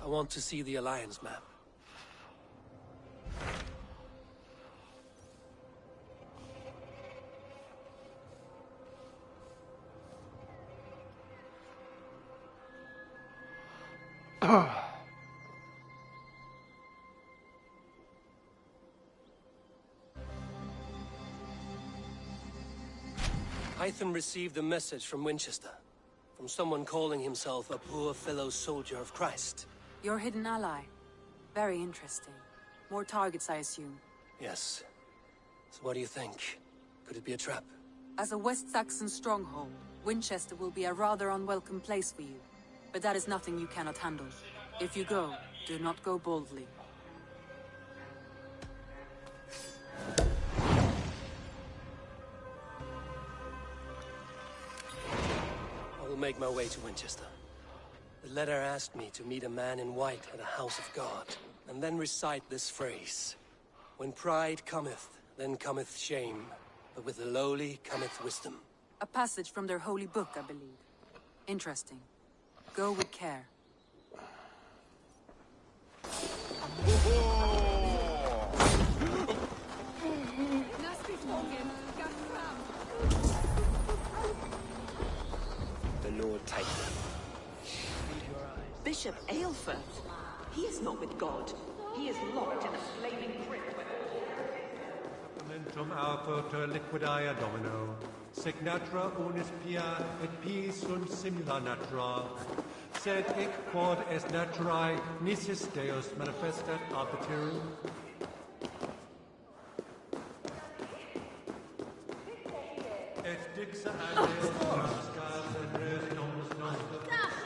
I want to see the Alliance map. Hytham received a message from Wincestre. From someone calling himself a poor fellow soldier of Christ. Your hidden ally. Very interesting. More targets, I assume. Yes. So what do you think? Could it be a trap? As a West Saxon stronghold, Wincestre will be a rather unwelcome place for you. But that is nothing you cannot handle. If you go, do not go boldly. I will make my way to Winchester. The letter asked me to meet a man in white at the house of God, and then recite this phrase. When pride cometh, then cometh shame, but with the lowly cometh wisdom. A passage from their holy book, I believe. Interesting. Go with care. The Lord take them. Bishop Aelfirth? He is not with God. He is locked in a flaming grip. Momentum autor liquidia domino. Signatra unis pia et pii sunt simula natura. Sed ec quod est naturae nisis Deus manifestat arbiterum. Et dixa andes pascas et res domus nostrum.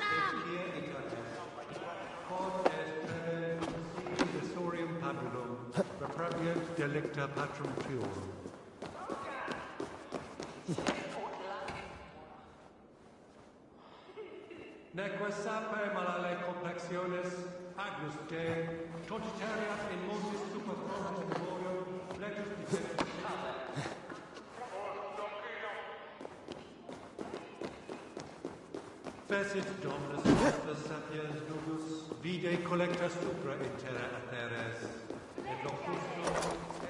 Et pia itatis. Quod est desorium padulum. Reprobient delicta patrum tuorum. Neque sape malale complexiones, agnus Dei, totitariat in montis super frontis memorium, flectus defectus. Fecit Dominus nostus sapiens nubus, vide collecta supra in terra atheres, et locustum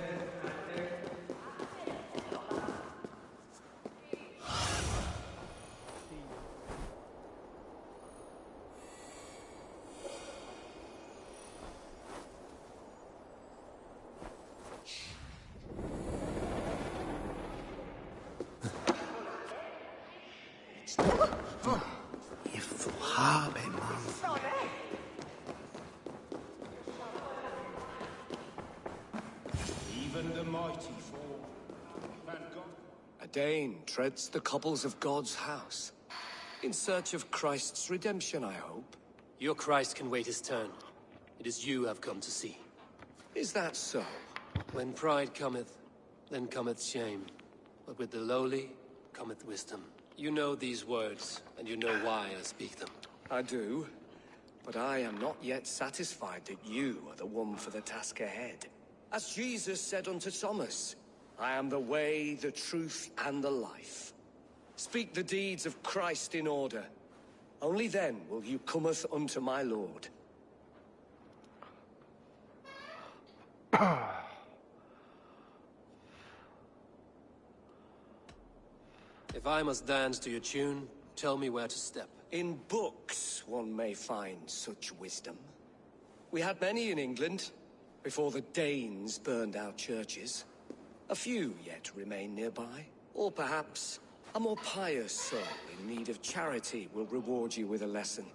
et adec. Even the mighty fall. Thank God. A Dane treads the cobbles of God's house. In search of Christ's redemption, I hope. Your Christ can wait his turn. It is you I've come to see. Is that so? When pride cometh, then cometh shame. But with the lowly cometh wisdom. You know these words, and you know why I speak them. I do. But I am not yet satisfied that you are the one for the task ahead. As Jesus said unto Thomas, I am the way, the truth, and the life. Speak the deeds of Christ in order. Only then will you cometh unto my Lord. If I must dance to your tune, tell me where to step. In books one may find such wisdom. We had many in England, before the Danes burned our churches. A few yet remain nearby. Or perhaps a more pious soul in need of charity will reward you with a lesson.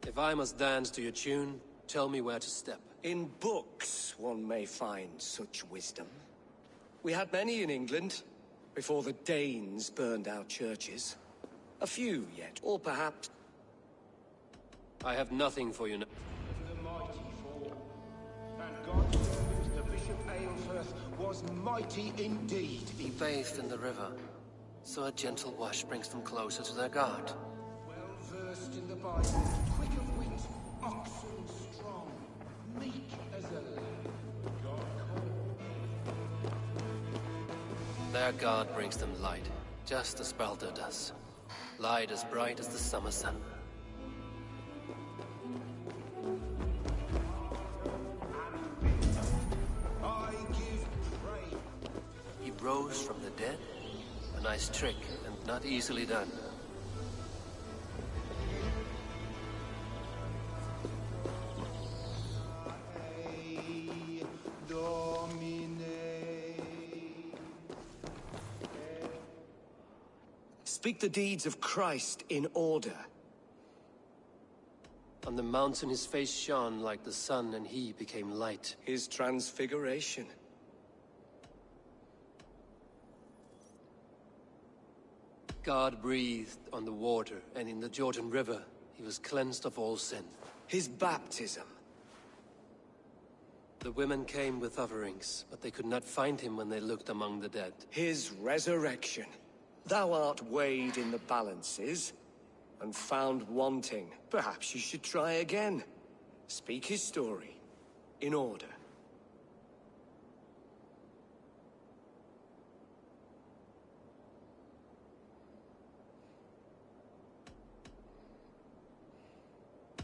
If I must dance to your tune, tell me where to step. In books one may find such wisdom. We had many in England, before the Danes burned our churches. A few yet, or perhaps... I have nothing for you now. The mighty fall. And God's servant, the Bishop Aelfirth, was mighty indeed. Be bathed in the river, so a gentle wash brings them closer to their God. Well versed in the Bible, quick of wit, oxen strong, meek as a lamb. God called. Their God brings them light, just as Baldur does. light as bright as the summer sun. I give praise. He rose from the dead? A nice trick, and not easily done. Speak the deeds of Christ in order. On the mountain his face shone like the sun, and he became light. His transfiguration. God breathed on the water, and in the Jordan River he was cleansed of all sin. His baptism. The women came with offerings, but they could not find him when they looked among the dead. His resurrection. Thou art weighed in the balances, and found wanting. Perhaps you should try again. Speak his story, in order.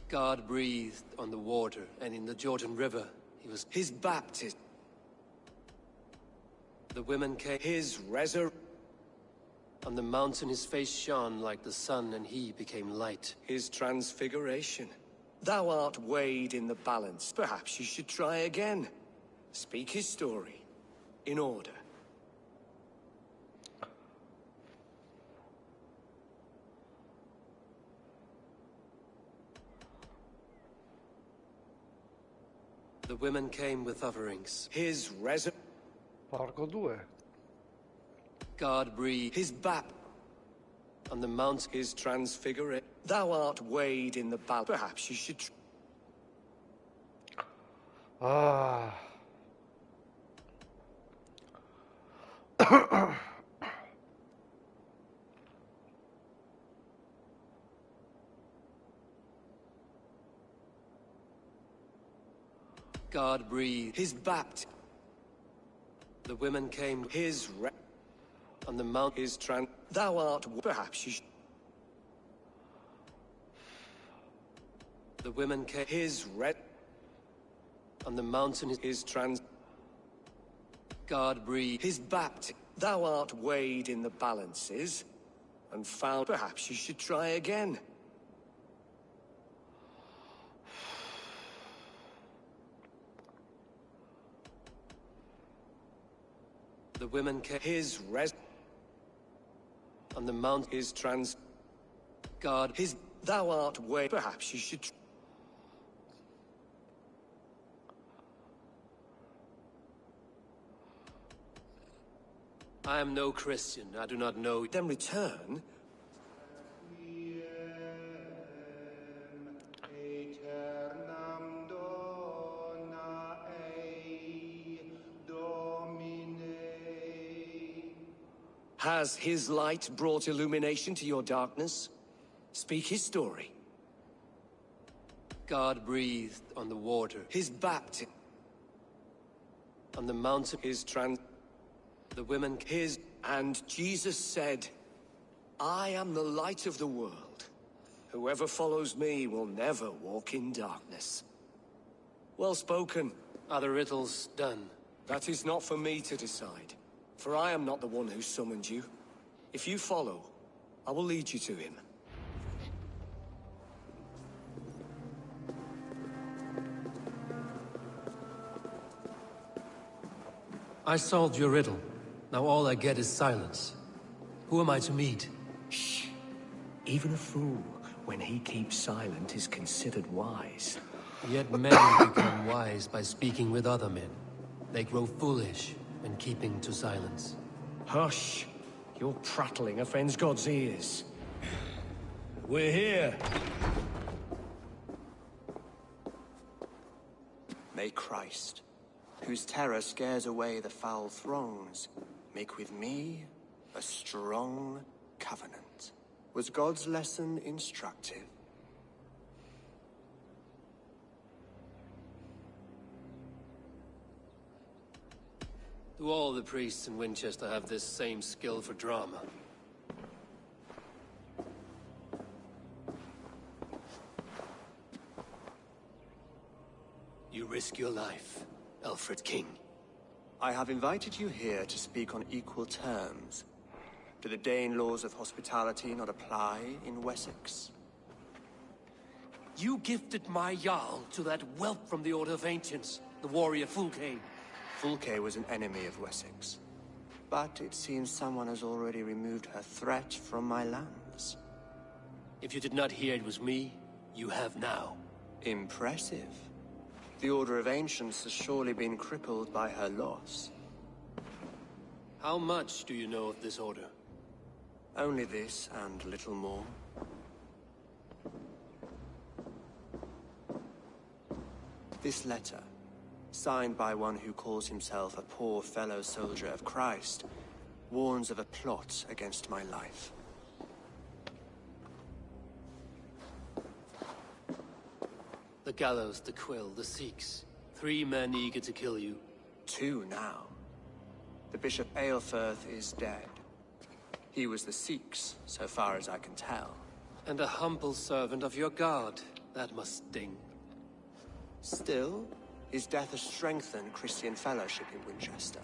God breathed on the water, and in the Jordan River he was... His baptism. The women came... His resurrection. On the mountain his face shone like the sun, and he became light. His transfiguration. Thou art weighed in the balance. Perhaps you should try again. Speak his story, in order. The women came with offerings. His Porco due. God breathed... His on the mountain... His transfiguration. Thou art weighed in the balance. Perhaps you should... Ah. God breathed... His baptism. The women came... on the mount... His Thou art... Perhaps you should... The women came... on the mountain... God breathed... His baptism. Thou art weighed in the balances, and found... Perhaps you should try again. The women came... on the mount... God... Thou art weighed... Perhaps you should... I am no Christian. I do not know... Then return. Has his light brought illumination to your darkness? Speak his story. God breathed on the water. His baptism. On the mountain... The women... And Jesus said, I am the light of the world. Whoever follows me will never walk in darkness. Well spoken. Are the riddles done? That is not for me to decide. For I am not the one who summoned you. If you follow, I will lead you to him. I solved your riddle. Now all I get is silence. Who am I to meet? Shh. Even a fool, when he keeps silent, is considered wise. Yet men become wise by speaking with other men. They grow foolish when keeping to silence. Hush! Your prattling offends God's ears. We're here! May Christ, whose terror scares away the foul throngs, make with me a strong covenant. Was God's lesson instructive? Do all the priests in Winchester have this same skill for drama? risk your life, Alfred King? I have invited you here to speak on equal terms. Do the Dane laws of hospitality not apply in Wessex? You gifted my Jarl to that whelp from the Order of Ancients, the warrior Fulke. Fulke was an enemy of Wessex. But it seems someone has already removed her threat from my lands. If you did not hear it was me, you have now. Impressive. The Order of Ancients has surely been crippled by her loss. How much do you know of this order? Only this and little more. This letter, signed by one who calls himself a poor fellow soldier of Christ, warns of a plot against my life. The gallows, the quill, the Sikhs. 3 men eager to kill you. 2 now. The Bishop Aelfirth is dead. He was the Sikhs, so far as I can tell. And a humble servant of your god. That must sting. Still, his death has strengthened Christian fellowship in Winchester.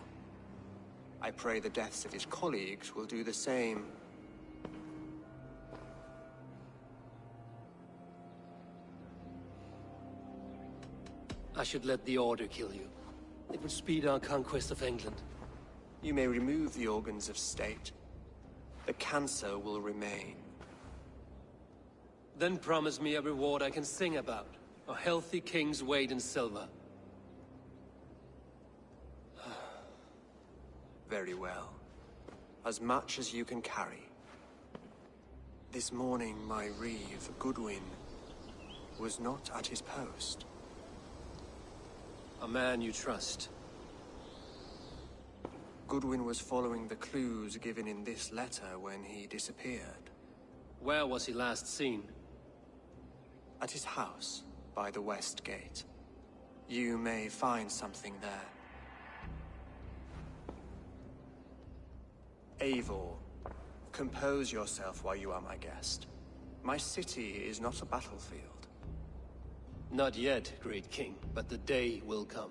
I pray the deaths of his colleagues will do the same. I should let the Order kill you. It would speed our conquest of England. You may remove the organs of state. The cancer will remain. Then promise me a reward I can sing about. A healthy king's weight in silver. Very well. As much as you can carry. This morning, my reeve, Goodwin, was not at his post. A man you trust. Goodwin was following the clues given in this letter when he disappeared. Where was he last seen? At his house, by the West Gate. You may find something there. Eivor, compose yourself while you are my guest. My city is not a battlefield. Not yet, great king, but the day will come.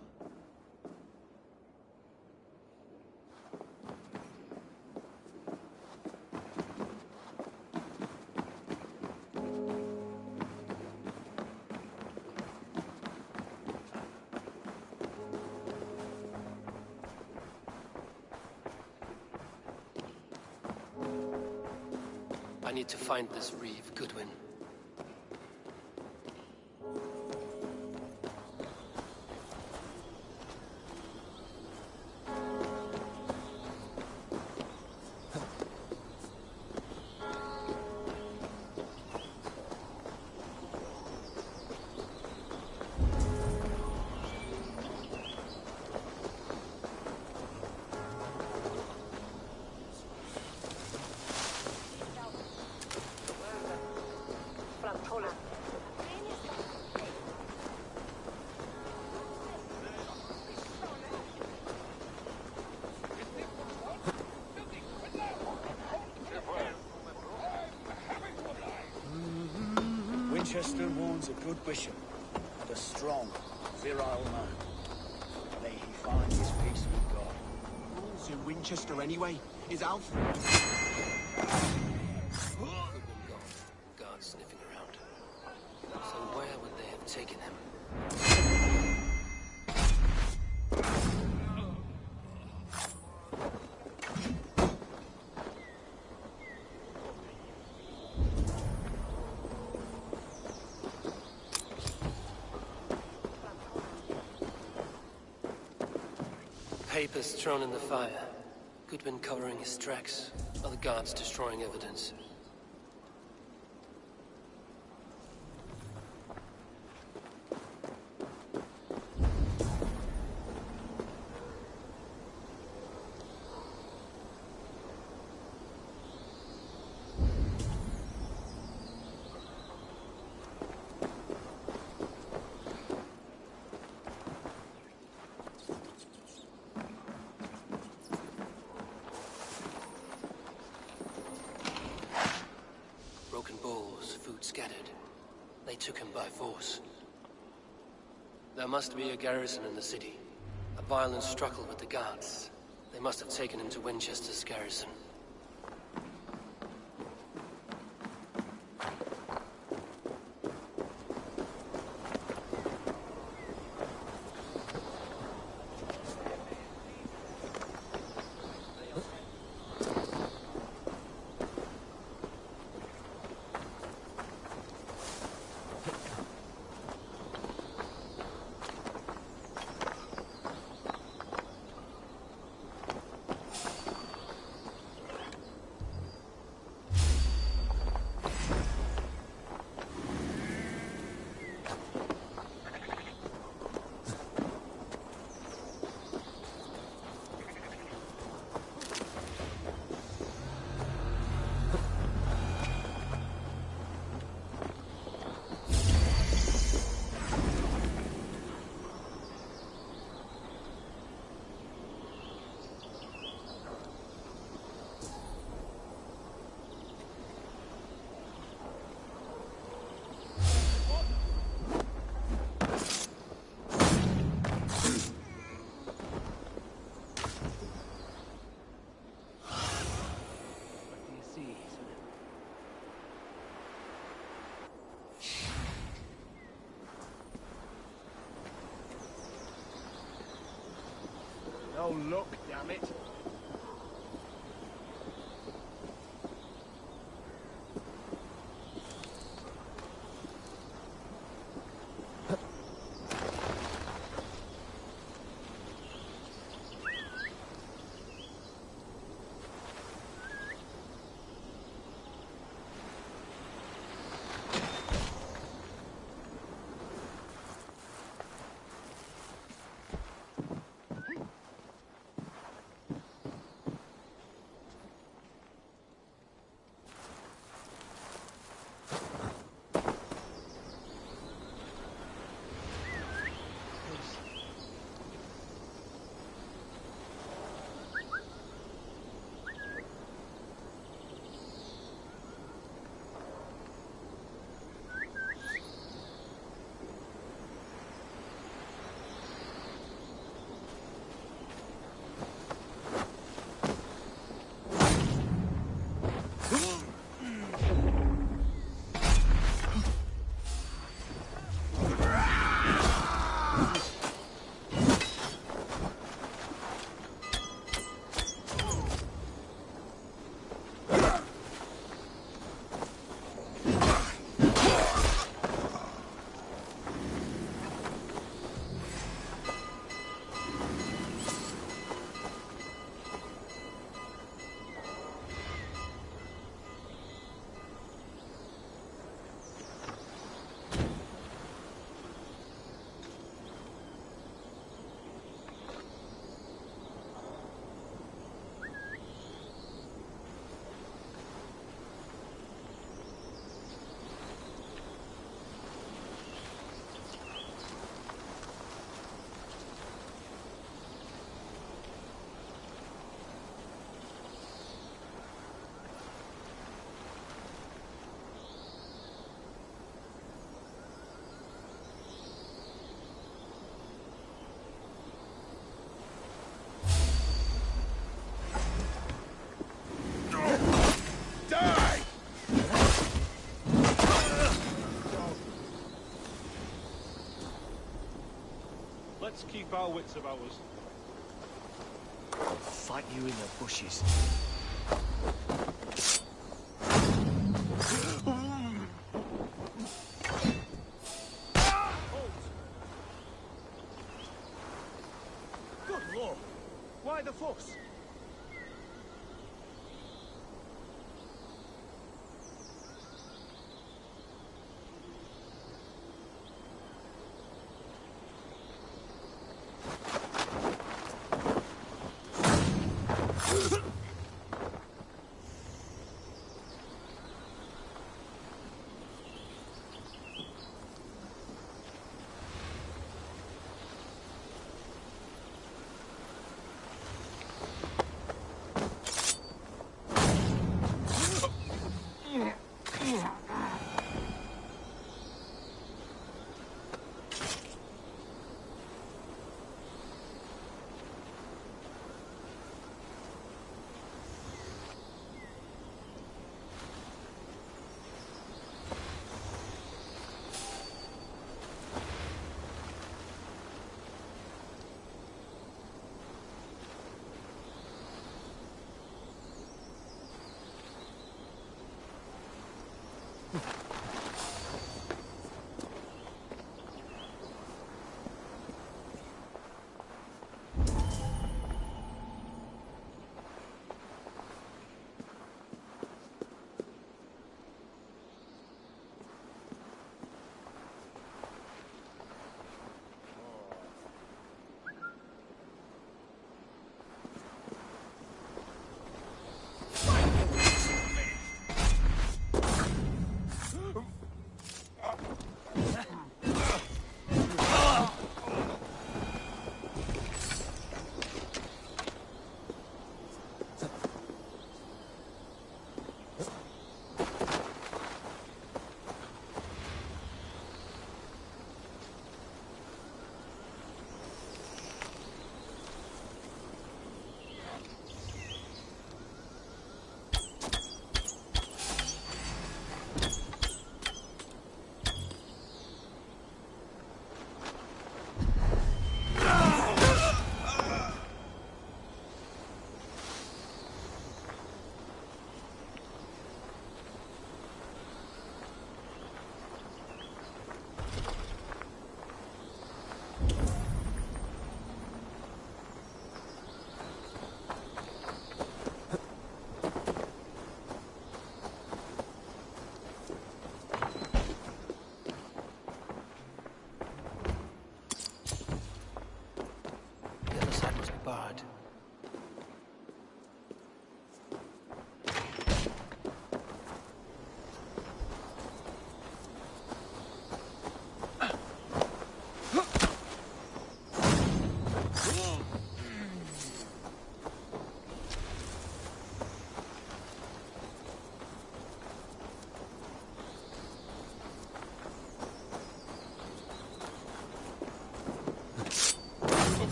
I need to find this reeve, Goodwin. Winchester warns a good bishop and a strong, virile man. May he find his peace with God. Who's in Winchester anyway? Is Alfred? Goodwin gone. Guards sniffing around. So where would they have taken him? Papers thrown in the fire. Goodwin covering his tracks. Other guards destroying evidence. Broken bowls, food scattered. They took him by force. There must be a garrison in the city. A violent struggle with the guards. They must have taken him to Winchester's garrison. Oh, look, damn it. Let's keep our wits about us. I'll fight you in the bushes. Good lord. Why the fuss?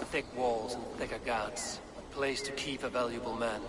Thick walls and thicker guards. A place to keep a valuable man.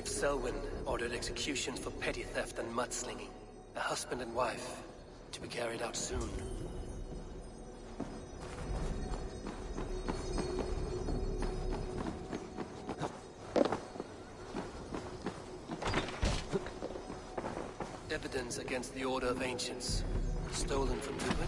Selwyn ordered executions for petty theft and mudslinging. A husband and wife, to be carried out soon. Evidence against the Order of Ancients. Stolen from Dublin?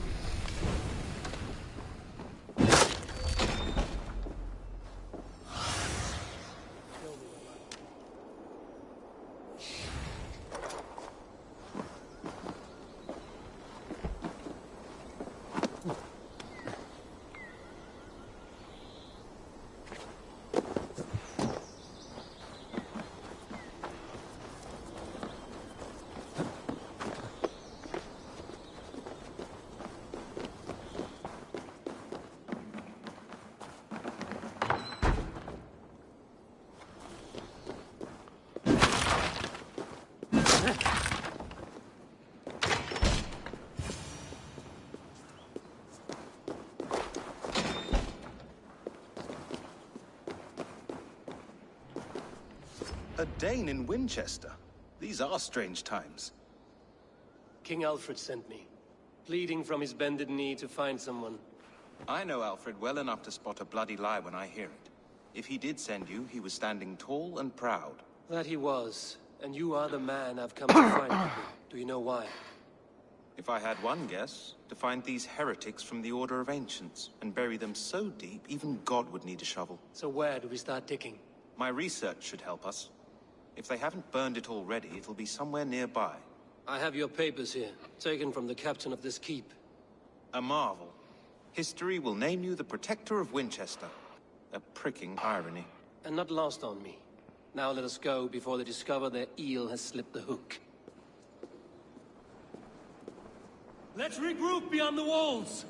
A Dane in Winchester? These are strange times. King Alfred sent me, pleading from his bended knee to find someone. I know Alfred well enough to spot a bloody lie when I hear it. If he did send you, he was standing tall and proud. That he was, and you are the man I've come to find. Do you know why? If I had one guess, to find these heretics from the Order of Ancients, and bury them so deep, even God would need a shovel. So where do we start digging? My research should help us. If they haven't burned it already, it'll be somewhere nearby. I have your papers here, taken from the captain of this keep. A marvel. History will name you the Protector of Winchester. A pricking irony. And not lost on me. Now let us go before they discover their eel has slipped the hook. Let's regroup beyond the walls!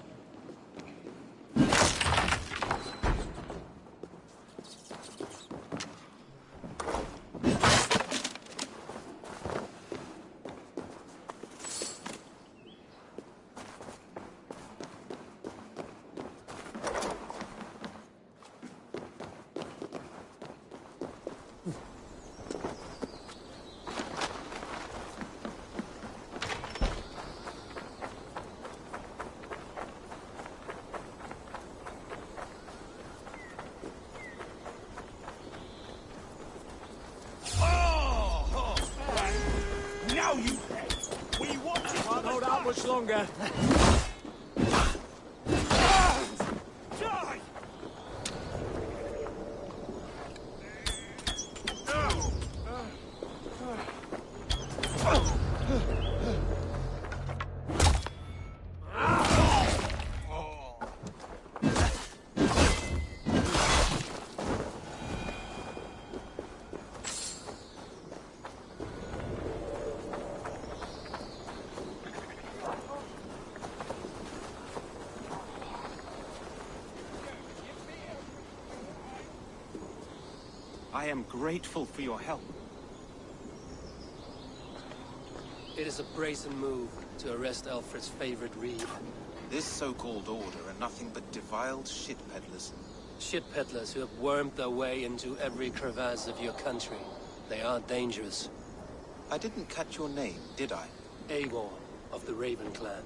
Much longer. I am grateful for your help. It is a brazen move to arrest Alfred's favorite reed. This so-called order are nothing but deviled shit peddlers. Shit peddlers who have wormed their way into every crevasse of your country. They are dangerous. I didn't catch your name, did I? Eivor of the Raven clan.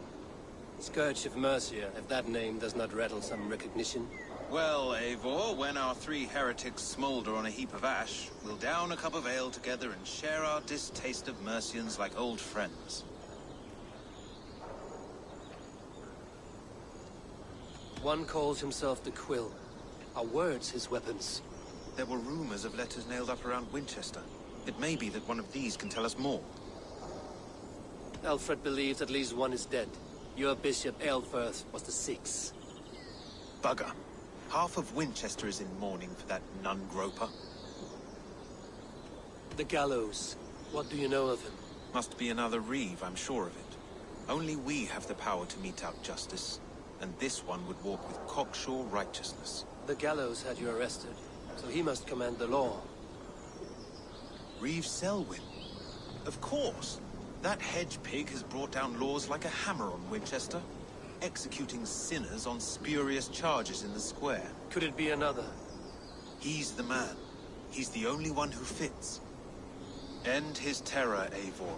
Scourge of Mercia, if that name does not rattle some recognition. Well, Eivor, when our 3 heretics smolder on a heap of ash, we'll down a cup of ale together and share our distaste of Mercians like old friends. One calls himself the Quill. Are words his weapons? There were rumors of letters nailed up around Wincestre. It may be that one of these can tell us more. Alfred believes at least one is dead. Your Bishop Aelfirth was the 6th. Bugger. Half of Wincestre is in mourning for that nun-groper. The gallows. What do you know of him? Must be another Reeve, I'm sure of it. Only we have the power to mete out justice, and this one would walk with cocksure righteousness. The gallows had you arrested, so he must command the law. Reeve Selwyn? Of course. That hedge pig has brought down laws like a hammer on Winchester, executing sinners on spurious charges in the square. Could it be another? He's the man. He's the only one who fits. End his terror, Eivor.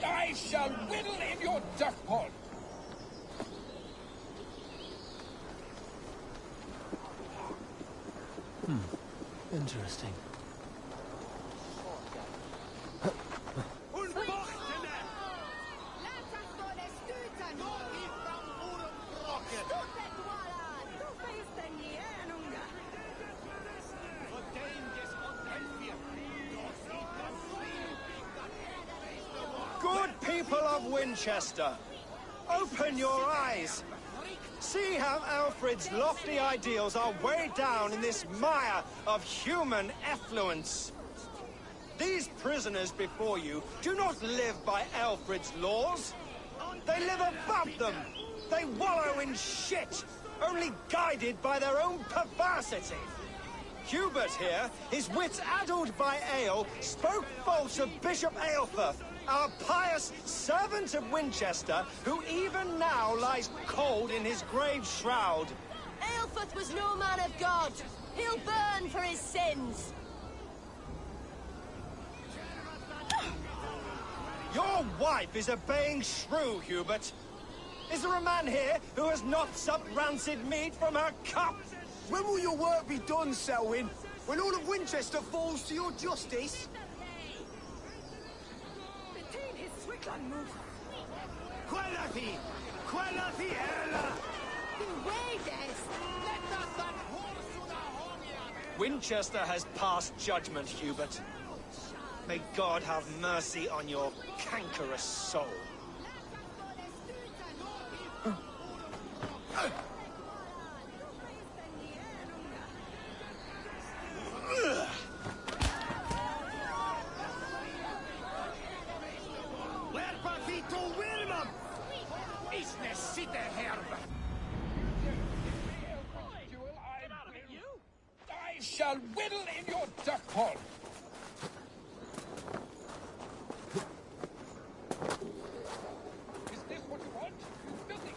I shall whittle in your duck pond. Interesting. Good people of Winchester, open your eyes. See how Alfred's lofty ideals are weighed down in this mire of human effluence. These prisoners before you do not live by Alfred's laws. They live above them. They wallow in shit, only guided by their own perversity. Hubert here, his wits addled by ale, spoke false of Bishop Aelfirth, our pious servant of Winchester, who even now lies cold in his grave shroud. Aelfirth was no man of God. He'll burn for his sins. Your wife is obeying shrew, Hubert. Is there a man here who has not supped rancid meat from her cup? When will your work be done, Selwyn? When all of Winchester falls to your justice? Winchester has passed judgment, Hubert. May God have mercy on your cankerous soul. I shall whittle in your duck pond. Is this what you want? You filthy!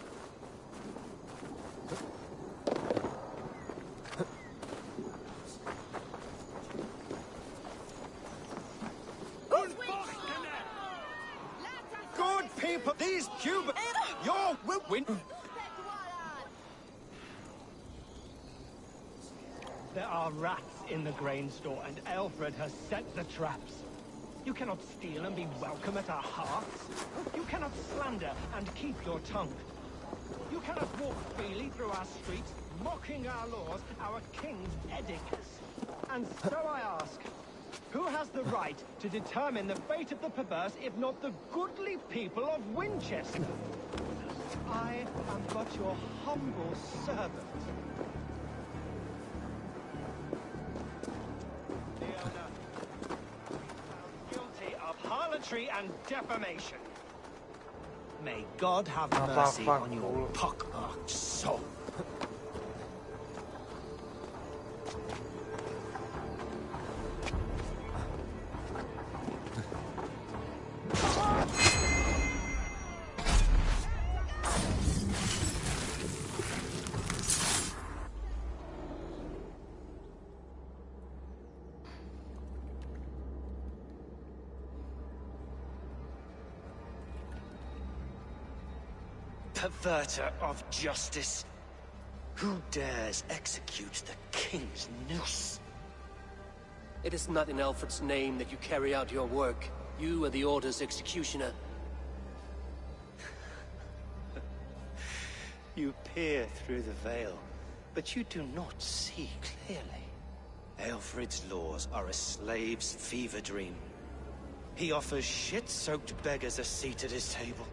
Good people, these Hubert, your win. There are rats in the grain store, and Alfred has set the traps. You cannot steal and be welcome at our hearths. You cannot slander and keep your tongue. You cannot walk freely through our streets, mocking our laws, our king's edicts. And so I ask, Who has the right to determine the fate of the perverse if not the goodly people of Winchester? I am but your humble servant. Leona, found guilty of harlotry and defamation. May God have mercy on your pockmarked soul. Perverter of justice. Who dares execute the king's noose? It is not in Alfred's name that you carry out your work. You are the Order's executioner. You peer through the veil, but you do not see clearly. Alfred's laws are a slave's fever dream. He offers shit-soaked beggars a seat at his table,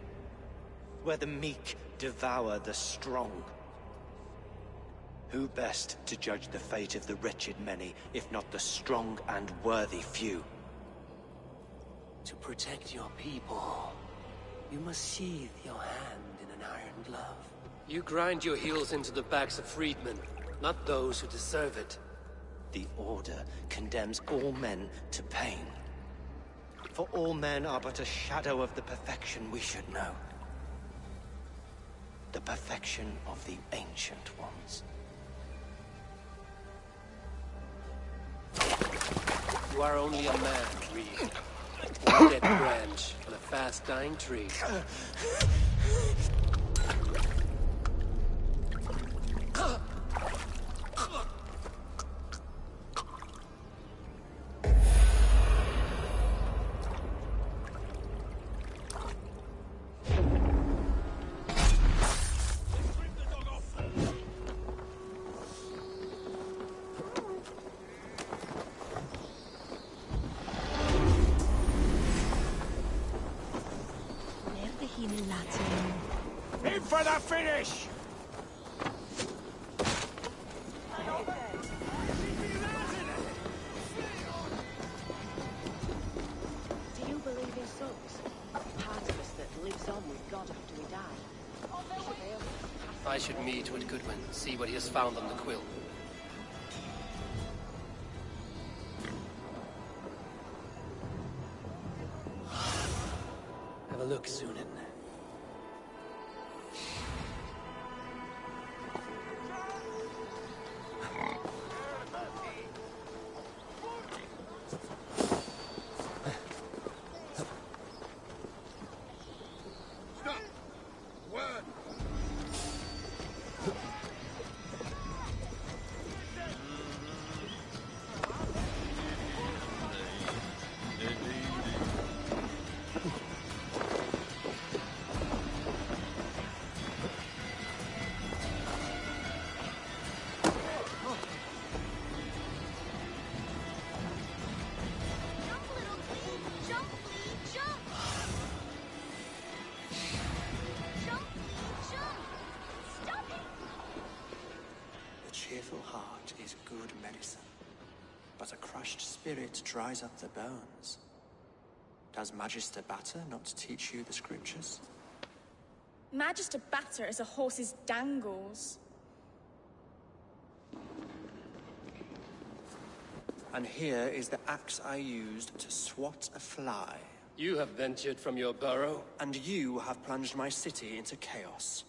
where the meek devour the strong. Who best to judge the fate of the wretched many, if not the strong and worthy few? To protect your people, you must sheathe your hand in an iron glove. You grind your heels into the backs of freedmen, not those who deserve it. The Order condemns all men to pain. For all men are but a shadow of the perfection we should know. The perfection of the Ancient Ones. You are only a man, Reed. One dead branch on a fast-dying tree. In for the finish! Do you believe in souls? Part of us that lives on with God after we die. I should meet with Goodwin, see what he has found on the quill. Have a look, Sunan. cheerful heart is good medicine, but a crushed spirit dries up the bones. Does Magister Batter not teach you the scriptures? Magister Batter is a horse's dangles. And here is the axe I used to swat a fly. You have ventured from your burrow? And you have plunged my city into chaos.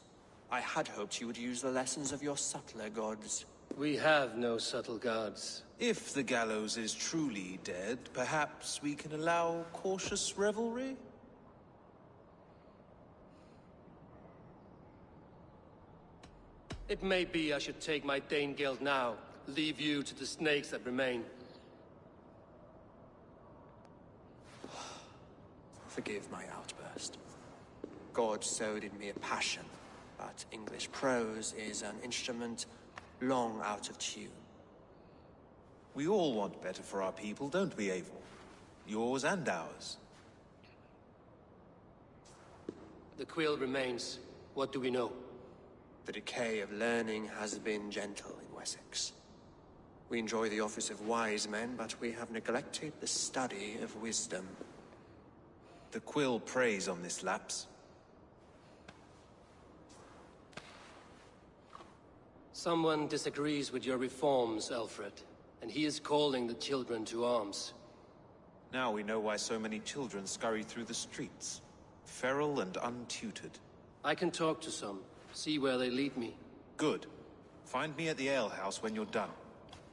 I had hoped you would use the lessons of your subtler gods. We have no subtle gods. If the gallows is truly dead, perhaps we can allow cautious revelry? It may be I should take my Dane guild now, leave you to the snakes that remain. Forgive my outburst. God sowed in me a passion, but English prose is an instrument long out of tune. We all want better for our people, don't we, Eivor? Yours and ours. The quill remains. What do we know? The decay of learning has been gentle in Wessex. We enjoy the office of wise men, but we have neglected the study of wisdom. The quill preys on this lapse. Someone disagrees with your reforms, Alfred, and he is calling the children to arms. Now we know why so many children scurry through the streets, feral and untutored. I can talk to some, see where they lead me. Good. Find me at the alehouse when you're done.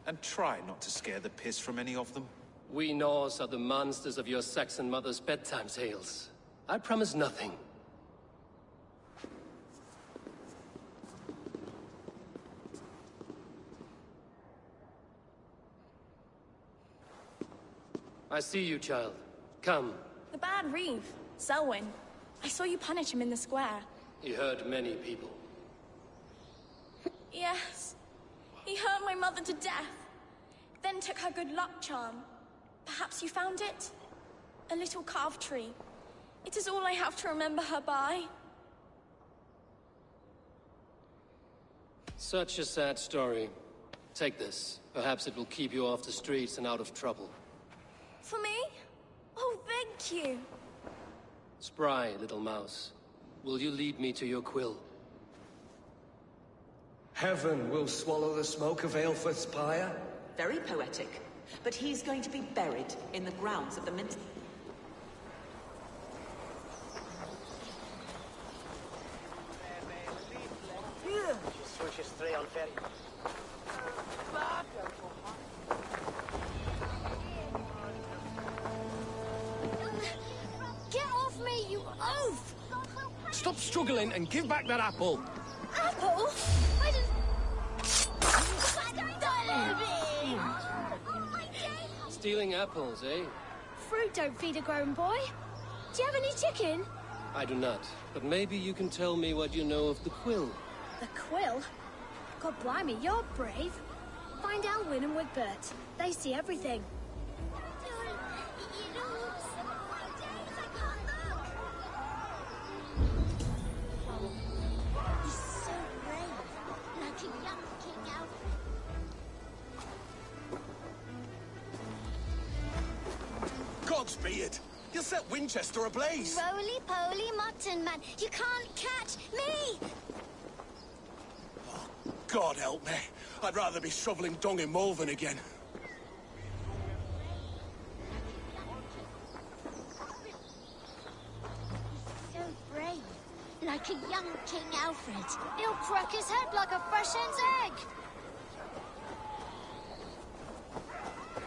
And try not to scare the piss from any of them. We Norse are the monsters of your Saxon mother's bedtime tales. I promise nothing. I see you, child. Come. The bad Reeve, Selwyn. I saw you punish him in the square. He hurt many people. Yes. He hurt my mother to death. Then took her good luck charm. Perhaps you found it? A little carved tree. It is all I have to remember her by. Such a sad story. Take this. Perhaps it will keep you off the streets and out of trouble. For me? Oh, thank you. Spry, little mouse. Will you lead me to your quill? Heaven will swallow the smoke of Aelfred's pyre? Very poetic. But he's going to be buried in the grounds of the Minster. Switches 3 on ferry. Get off me, you oaf! Stop struggling and give back that apple! Apple? I didn't... Stealing apples, eh? Fruit don't feed a grown boy. Do you have any chicken? I do not, but maybe you can tell me what you know of the quill. The quill? God blimey, you're brave. Find Elwyn and Wigbert. They see everything. He's so brave, like a young King Alfred. Godspeed! You'll set Winchester ablaze! Roly-poly mutton man, you can't catch me! God help me. I'd rather be shoveling dung in Malvern again. So brave, like a young King Alfred. He'll crack his head like a fresh hen's egg.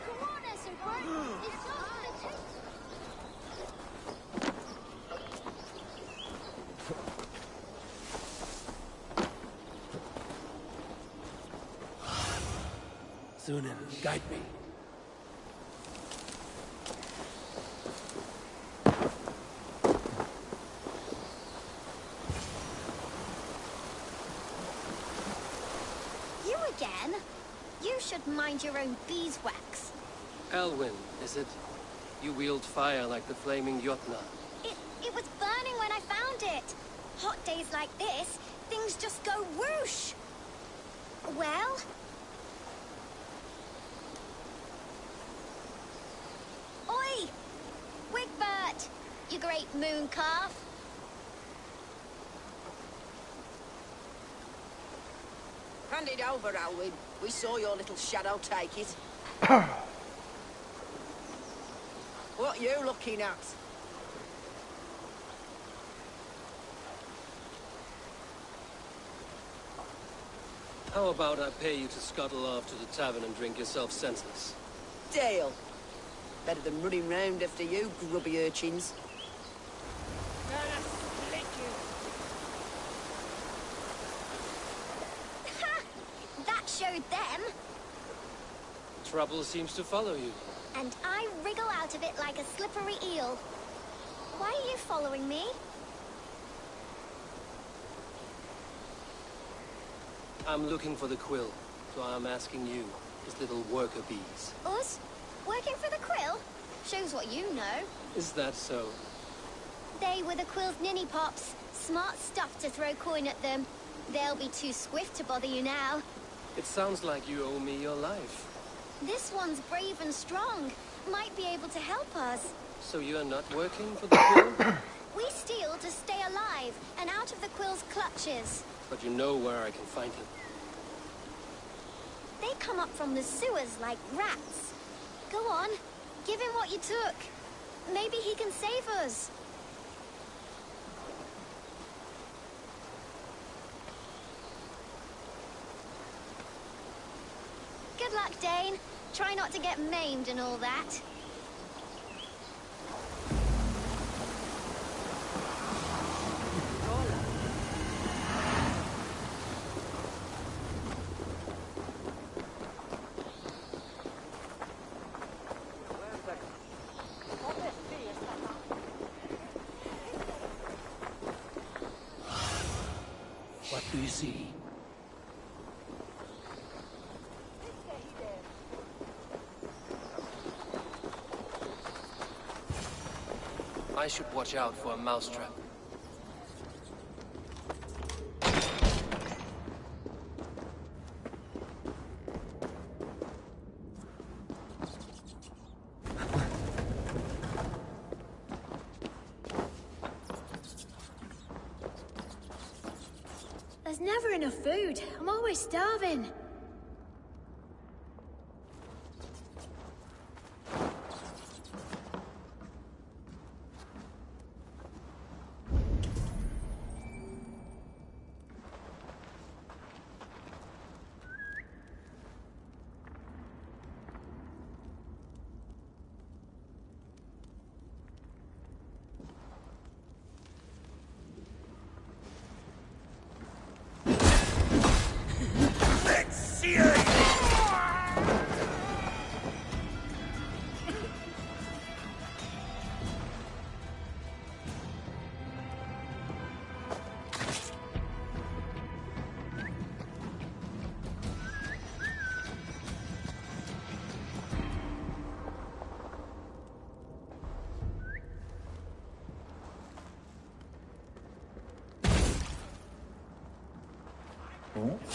Come on, Esselbert. It's not gonna take... Thunin, guide me. You again? You should mind your own beeswax. Elwyn, is it? You wield fire like the flaming Jotnar. It was burning when I found it. Hot days like this, things just go whoosh. Well? Oi! Wigbert! You great moon calf. Hand it over, Alwyn. We saw your little shadow take it. What you looking at? How about I pay you to scuttle off to the tavern and drink yourself senseless? Deal. Better than running round after you, grubby urchins. That showed them. Trouble seems to follow you. And I wriggle out of it like a slippery eel. Why are you following me? I'm looking for the quill, so I'm asking you. his little worker bees. Us? Working for the quill? Shows what you know. Is that so? They were the quill's ninny pops. Smart stuff to throw coin at them. They'll be too swift to bother you now. It sounds like you owe me your life. This one's brave and strong. Might be able to help us. So you're not working for the quill? We steal to stay alive and out of the quill's clutches. But you know where I can find him. They come up from the sewers like rats. Go on, give him what you took. Maybe he can save us. Good luck, Dane. Try not to get maimed and all that. What do you see? I should watch out for a mousetrap. There's never enough food. I'm always starving.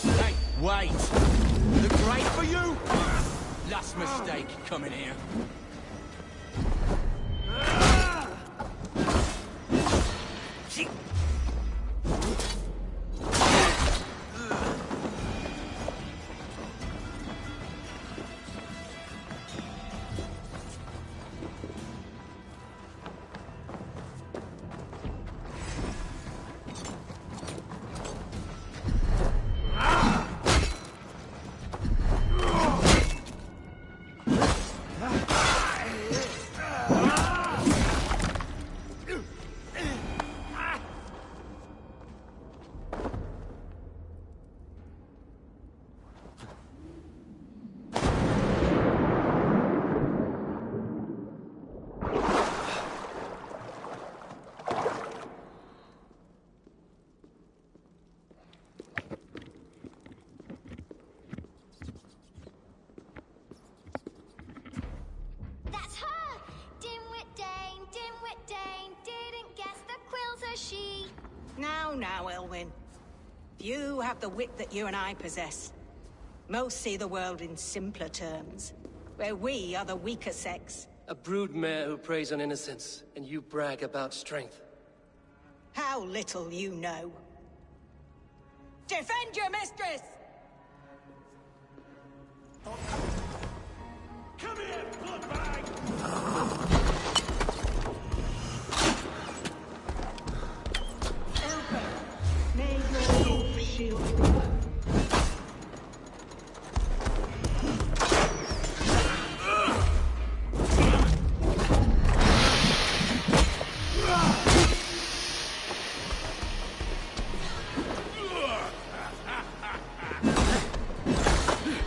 Hey, wait! Look great for you? Last mistake coming here. That's her! Dimwit Dane, didn't guess the quill's a she. Now, Elwyn. You have the wit that you and I possess. Most see the world in simpler terms, where we are the weaker sex. A broodmare who preys on innocence, and you brag about strength. How little you know. Defend your mistress! Come here, bloodbag! May your shield be.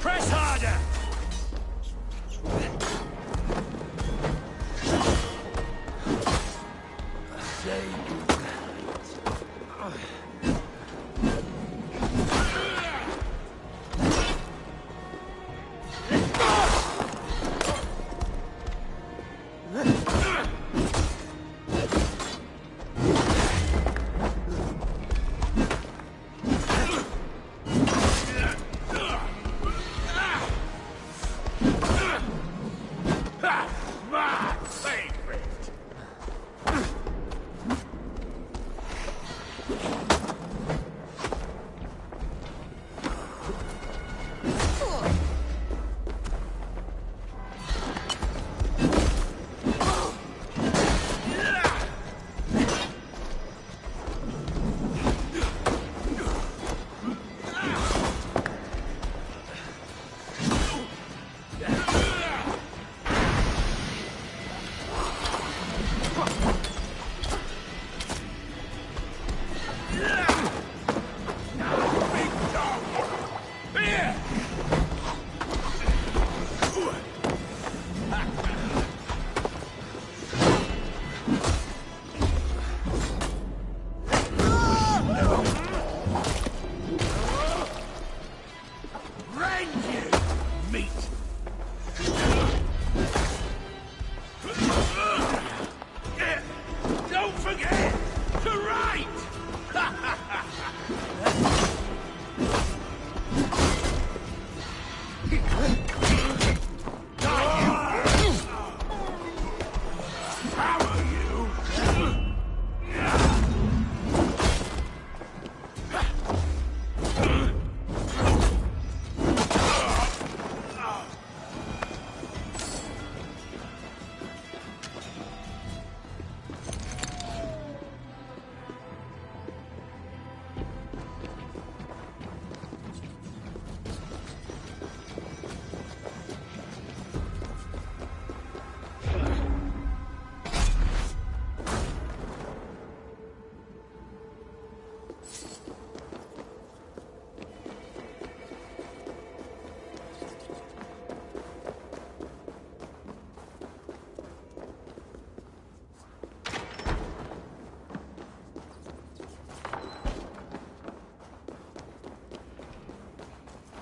Press harder!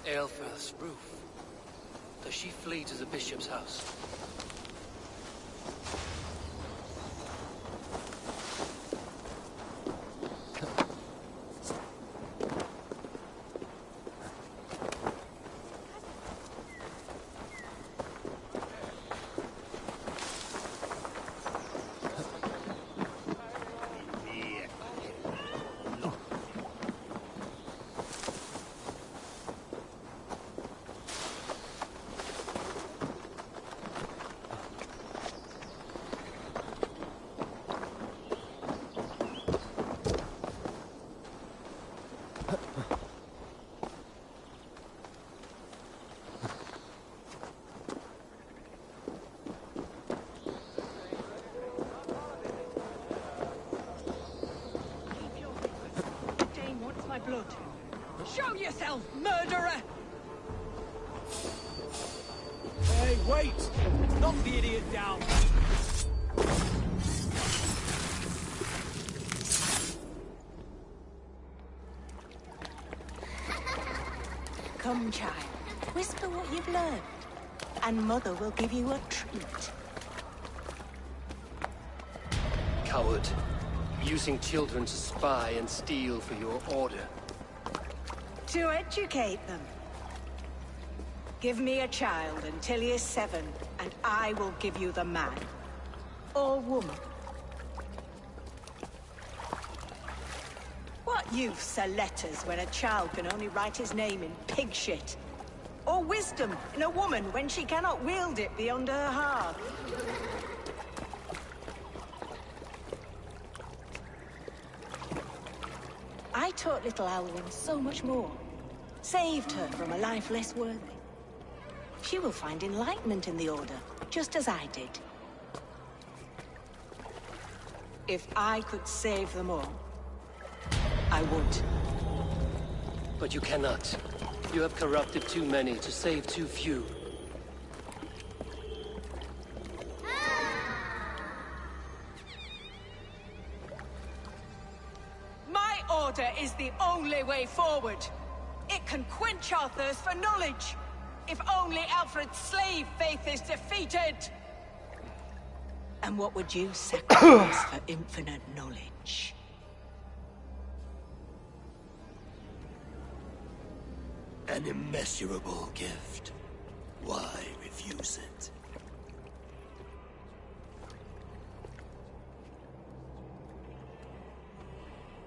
Aelfrith's roof. Does she flee to the bishop's house? Blood. Show yourself, murderer! Hey, wait! Knock the idiot down! Come, child. Whisper what you've learned, and Mother will give you a treat. Coward. Using children to spy and steal for your order. To educate them. Give me a child until he is 7, and I will give you the man. Or woman. What use are letters when a child can only write his name in pig shit? Or wisdom in a woman when she cannot wield it beyond her heart? I taught little Alwyn so much more. Saved her from a life less worthy. She will find enlightenment in the Order, just as I did. If I could save them all, I would. But you cannot. You have corrupted too many to save too few. My order is the only way forward. It can quench our thirst for knowledge. If only Alfred's slave faith is defeated. And what would you sacrifice for infinite knowledge? An immeasurable gift. Why refuse it?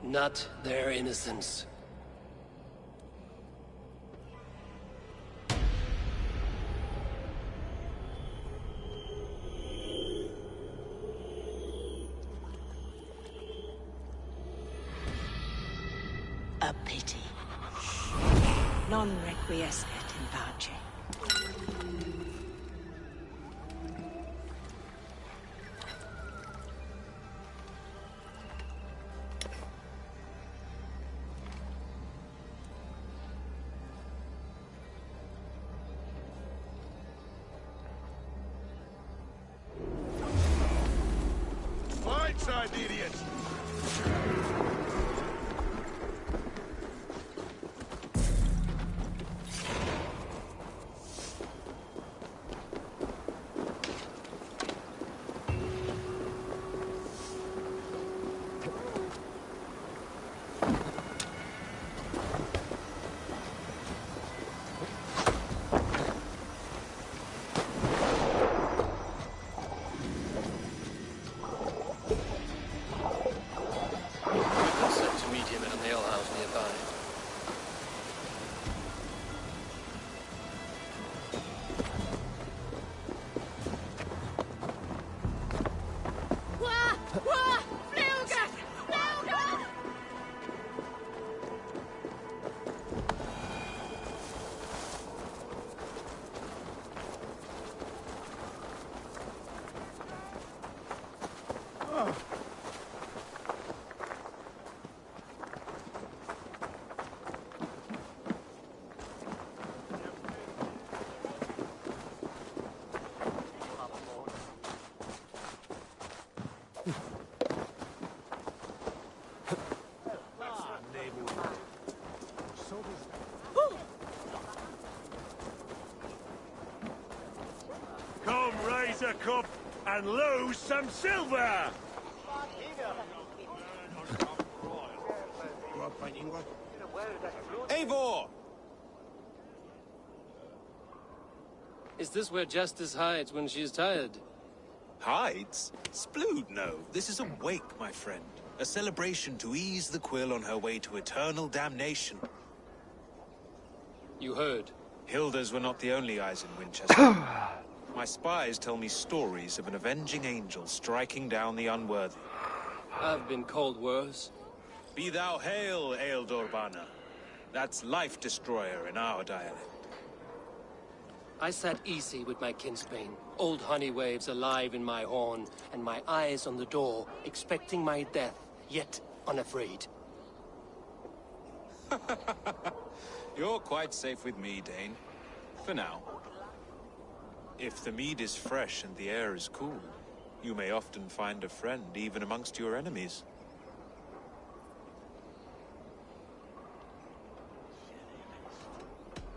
Not their innocence. A pity. Non requiescat in pace. and lose some silver! Eivor! Is this where Justice hides when she's tired? Hides? Splood, no. This is a wake, my friend. A celebration to ease the quill on her way to eternal damnation. You heard. Hilda's were not the only eyes in Winchester. My spies tell me stories of an avenging angel striking down the unworthy. I've been called worse. Be thou hail, Ealdor Bana. That's Life Destroyer in our dialect. I sat easy with my kinsbane, old honey waves alive in my horn, and my eyes on the door, expecting my death, yet unafraid. You're quite safe with me, Dane. For now. If the mead is fresh and the air is cool, you may often find a friend even amongst your enemies.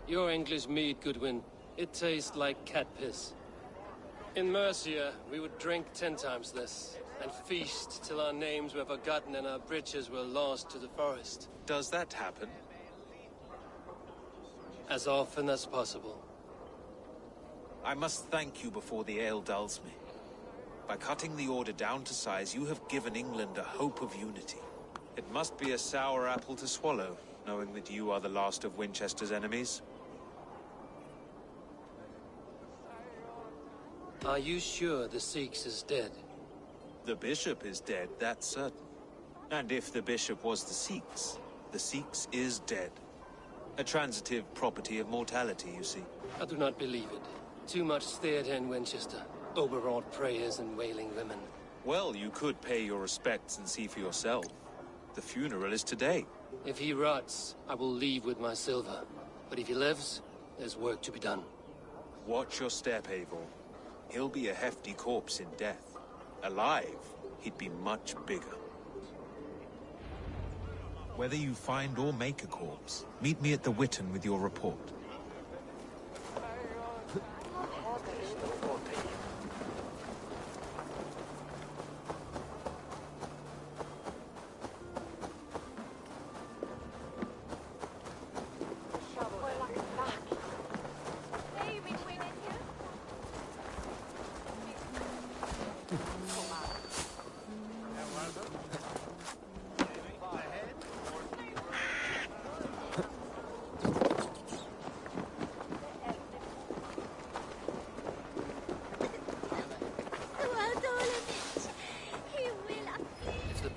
Your English mead, Goodwin. It tastes like cat piss. In Mercia, we would drink 10 times this, and feast till our names were forgotten and our britches were lost to the forest. Does that happen? As often as possible. I must thank you before the ale dulls me. By cutting the order down to size, you have given England a hope of unity. It must be a sour apple to swallow, knowing that you are the last of Winchester's enemies. Are you sure the Sikhs is dead? The bishop is dead, that's certain. And if the bishop was the Sikhs is dead. A transitive property of mortality, you see. I do not believe it. Too much theatre in Winchester. Overwrought prayers and wailing women. Well, you could pay your respects and see for yourself. The funeral is today. If he rots, I will leave with my silver. But if he lives, there's work to be done. Watch your step, Eivor. He'll be a hefty corpse in death. Alive, he'd be much bigger. Whether you find or make a corpse, meet me at the Witten with your report.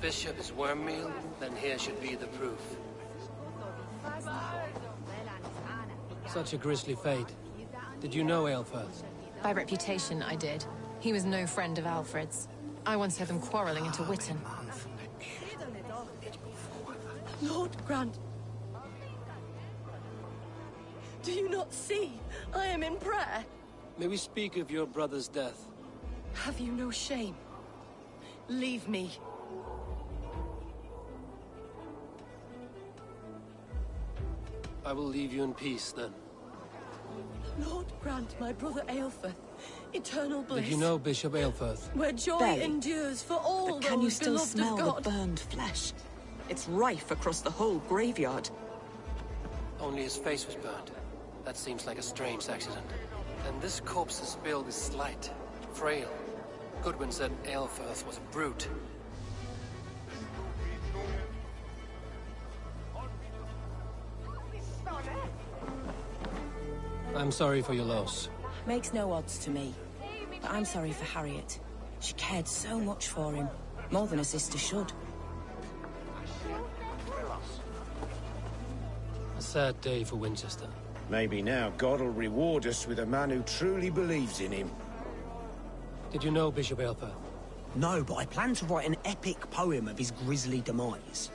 Bishop is worm meal, then here should be the proof. Such a grisly fate. Did you know Aelfirth? By reputation, I did. He was no friend of Alfred's. I once heard them quarreling at a Witten. Lord Grant, do you not see? I am in prayer. May we speak of your brother's death? Have you no shame? Leave me. I will leave you in peace, then. Lord grant my brother Aelfirth eternal bliss. Did you know Bishop Aelfirth? Where joy Barely. endures for all But can you those still beloved smell of God? the burned flesh? It's rife across the whole graveyard. Only his face was burned. That seems like a strange accident. And this corpse's build is slight, frail. Goodwin said Aelfirth was a brute. I'm sorry for your loss. Makes no odds to me. But I'm sorry for Harriet. She cared so much for him. More than a sister should. A sad day for Winchester. Maybe now God will reward us with a man who truly believes in him. Did you know Bishop Aelfirth? No, but I plan to write an epic poem of his grisly demise.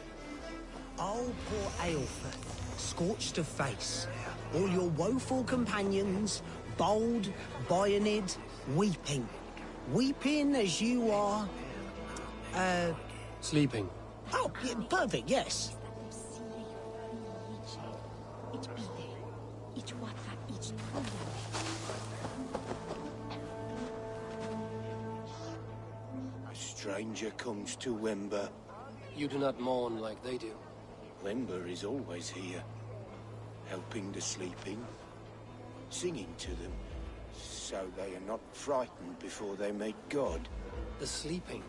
Oh, poor Aelfirth, scorched of face. All your woeful companions, bold, bayoneted, weeping. Weeping as you are... Sleeping. Oh, yeah, perfect, yes. stranger comes to Wember. You do not mourn like they do. Wember is always here, helping the sleeping, singing to them, so they are not frightened before they meet God. The sleeping?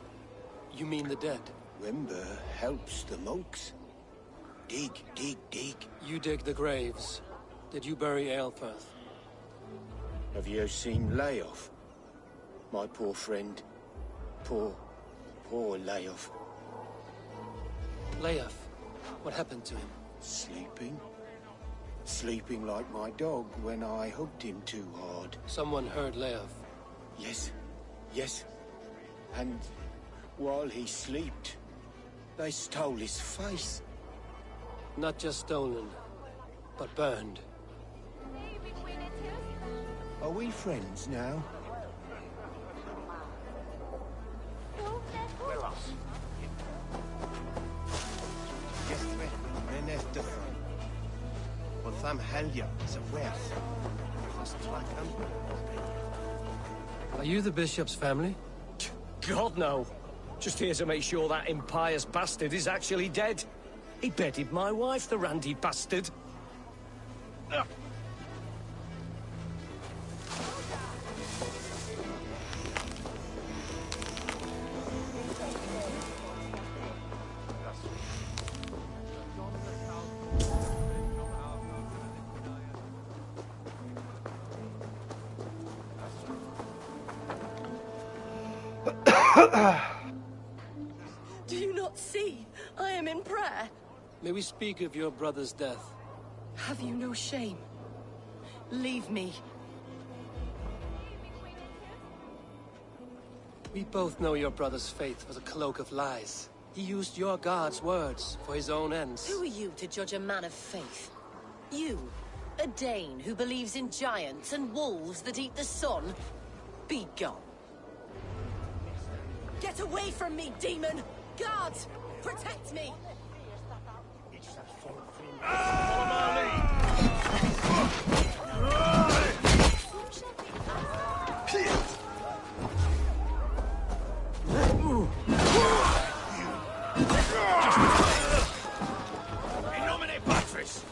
You mean the dead? Wember helps the monks. Dig, dig, dig. You dig the graves. Did you bury Aelfirth? Have you seen Leof? My poor friend. Poor Leof. Leof? What happened to him? Sleeping. Sleeping like my dog when I hugged him too hard. Someone heard Leof. Yes. Yes. And while he slept, they stole his face. Not just stolen, but burned. Are we friends now? Are you the bishop's family? God, no. Just here to make sure that impious bastard is actually dead. He bedded my wife, the randy bastard. Ugh. Do you not see? I am in prayer. May we speak of your brother's death? Have you no shame? Leave me. We both know your brother's faith was a cloak of lies. He used your God's words for his own ends. Who are you to judge a man of faith? You, a Dane who believes in giants and wolves that eat the sun? Be gone. Get away from me, demon! Guards, protect me! In nomine Patris!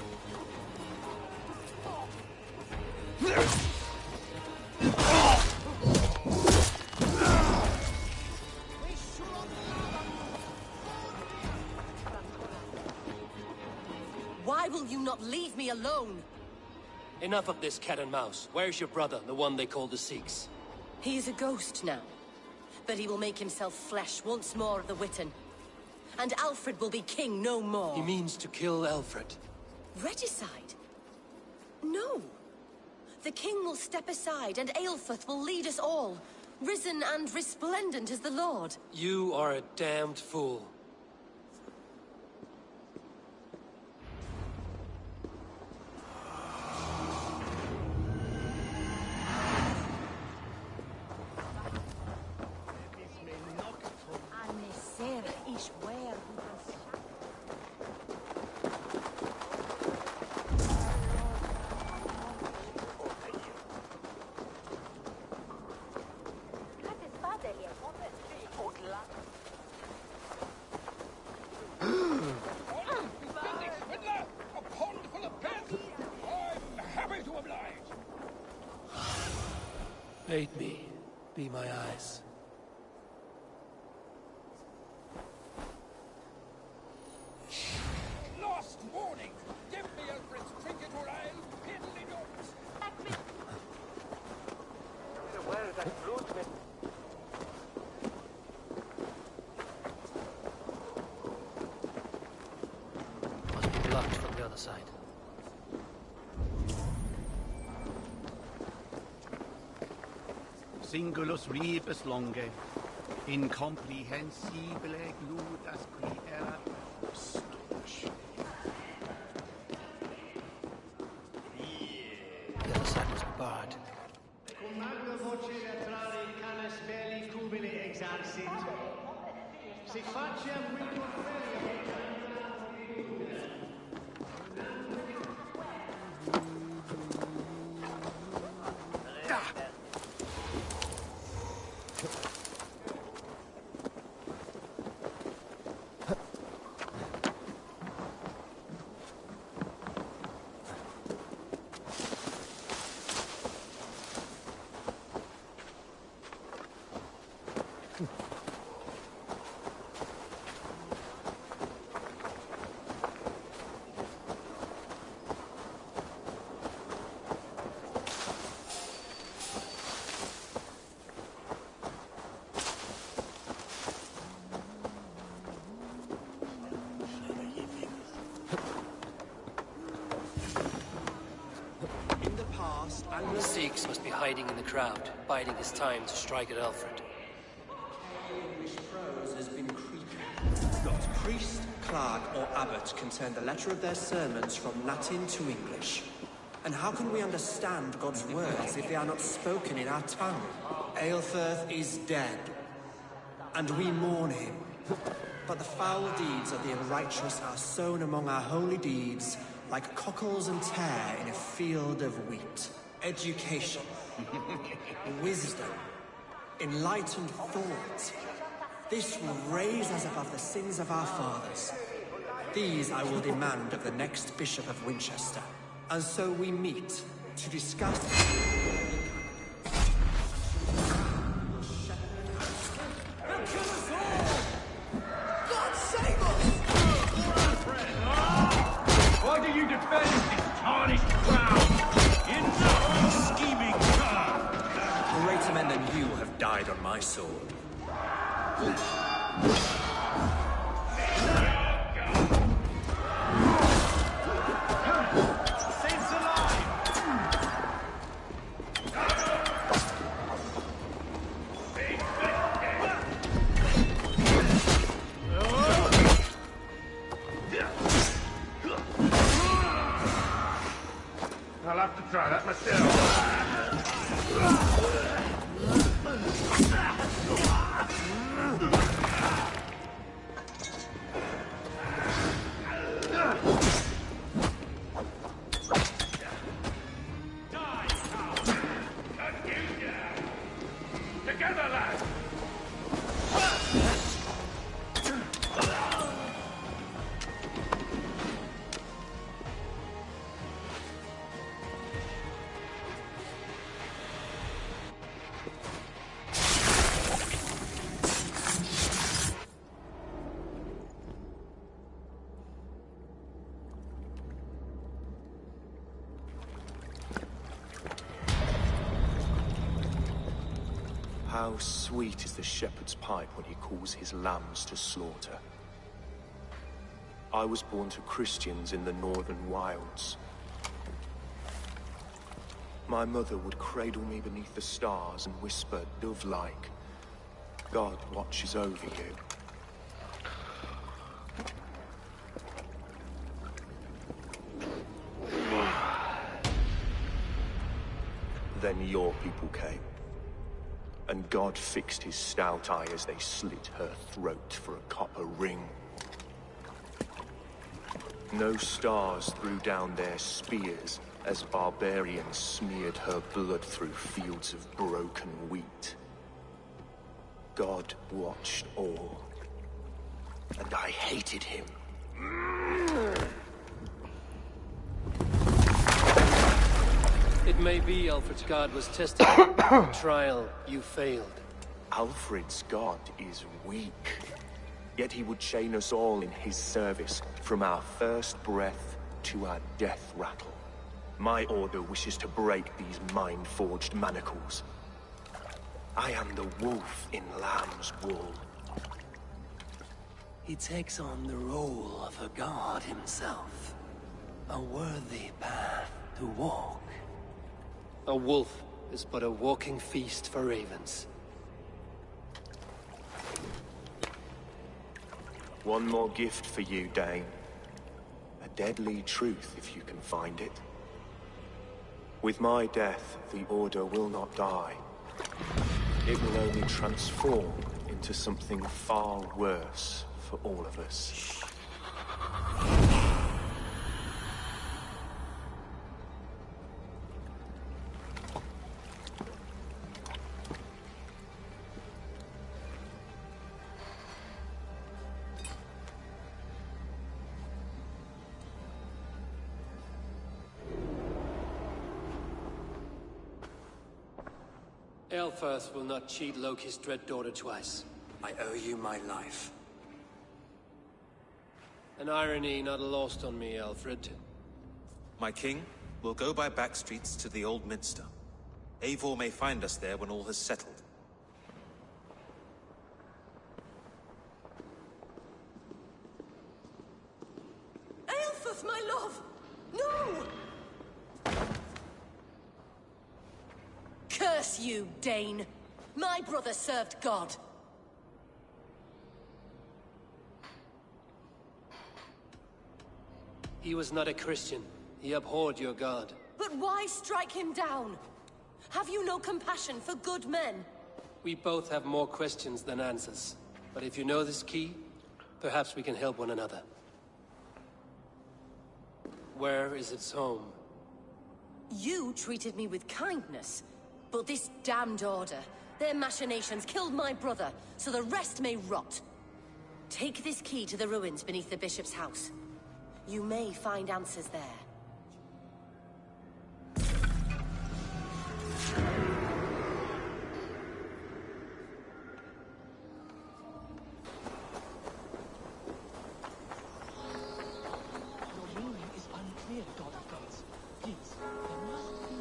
Why will you not leave me alone? Enough of this cat and mouse. Where's your brother, the one they call the Sikhs? He is a ghost now. But he will make himself flesh once more of the Witten. And Alfred will be king no more. He means to kill Alfred. Regicide? No. The king will step aside and Aelfirth will lead us all. Risen and resplendent as the Lord. You are a damned fool. Aid me. Be my eyes. Last warning! Give me Alfred's trinket or I'll piddle in yours! Where is that flute? Must be blocked from the other side. Singulus rebus longe, incomprehensibile gludas qui erat stultus. The other side was barred. Cum magna voce latrare canes belli cubili exarsit. Sic faciem vincor feria. The Sikhs must be hiding in the crowd, biding his time to strike at Alfred. English prose has been creeping. Not priest, clerk, or abbot can turn the letter of their sermons from Latin to English. And how can we understand God's words if they are not spoken in our tongue? Aelfirth is dead, and we mourn him. But the foul deeds of the unrighteous are sown among our holy deeds, like cockles and tare in a field of wheat. Education, wisdom, enlightened thought. This will raise us above the sins of our fathers. These I will demand of the next Bishop of Winchester. And so we meet to discuss... Why do you defend this tarnished crown? Enough, scheming cur! Greater men than you have died on my sword. Saints alive! I'll have to try that myself. Together, lads! How sweet is the shepherd's pipe when he calls his lambs to slaughter. I was born to Christians in the northern wilds. My mother would cradle me beneath the stars and whisper, dove-like, God watches over you. Then your people came. And God fixed his stout eye as they slit her throat for a copper ring. No stars threw down their spears as barbarians smeared her blood through fields of broken wheat. God watched all, and I hated him. It may be Alfred's god was tested. In trial, you failed. Alfred's god is weak. Yet he would chain us all in his service, from our first breath to our death rattle. My order wishes to break these mind-forged manacles. I am the wolf in lamb's wool. He takes on the role of a god himself. A worthy path to walk. A wolf is but a walking feast for ravens. One more gift for you, Dane. A deadly truth, if you can find it. With my death, the Order will not die. It will only transform into something far worse for all of us. Aelfirth will not cheat Loki's dread daughter twice. I owe you my life. An irony not lost on me, Alfred. My king, we'll go by back streets to the old Minster. Eivor may find us there when all has settled. Aelfirth, my love! No! Curse you, Dane! My brother served God. He was not a Christian. He abhorred your god. But why strike him down? Have you no compassion for good men? We both have more questions than answers. But if you know this key, perhaps we can help one another. Where is its home? You treated me with kindness. But this damned order, their machinations killed my brother, so the rest may rot. Take this key to the ruins beneath the bishop's house. You may find answers there. Your meaning is unclear, God of gods. Please, there must be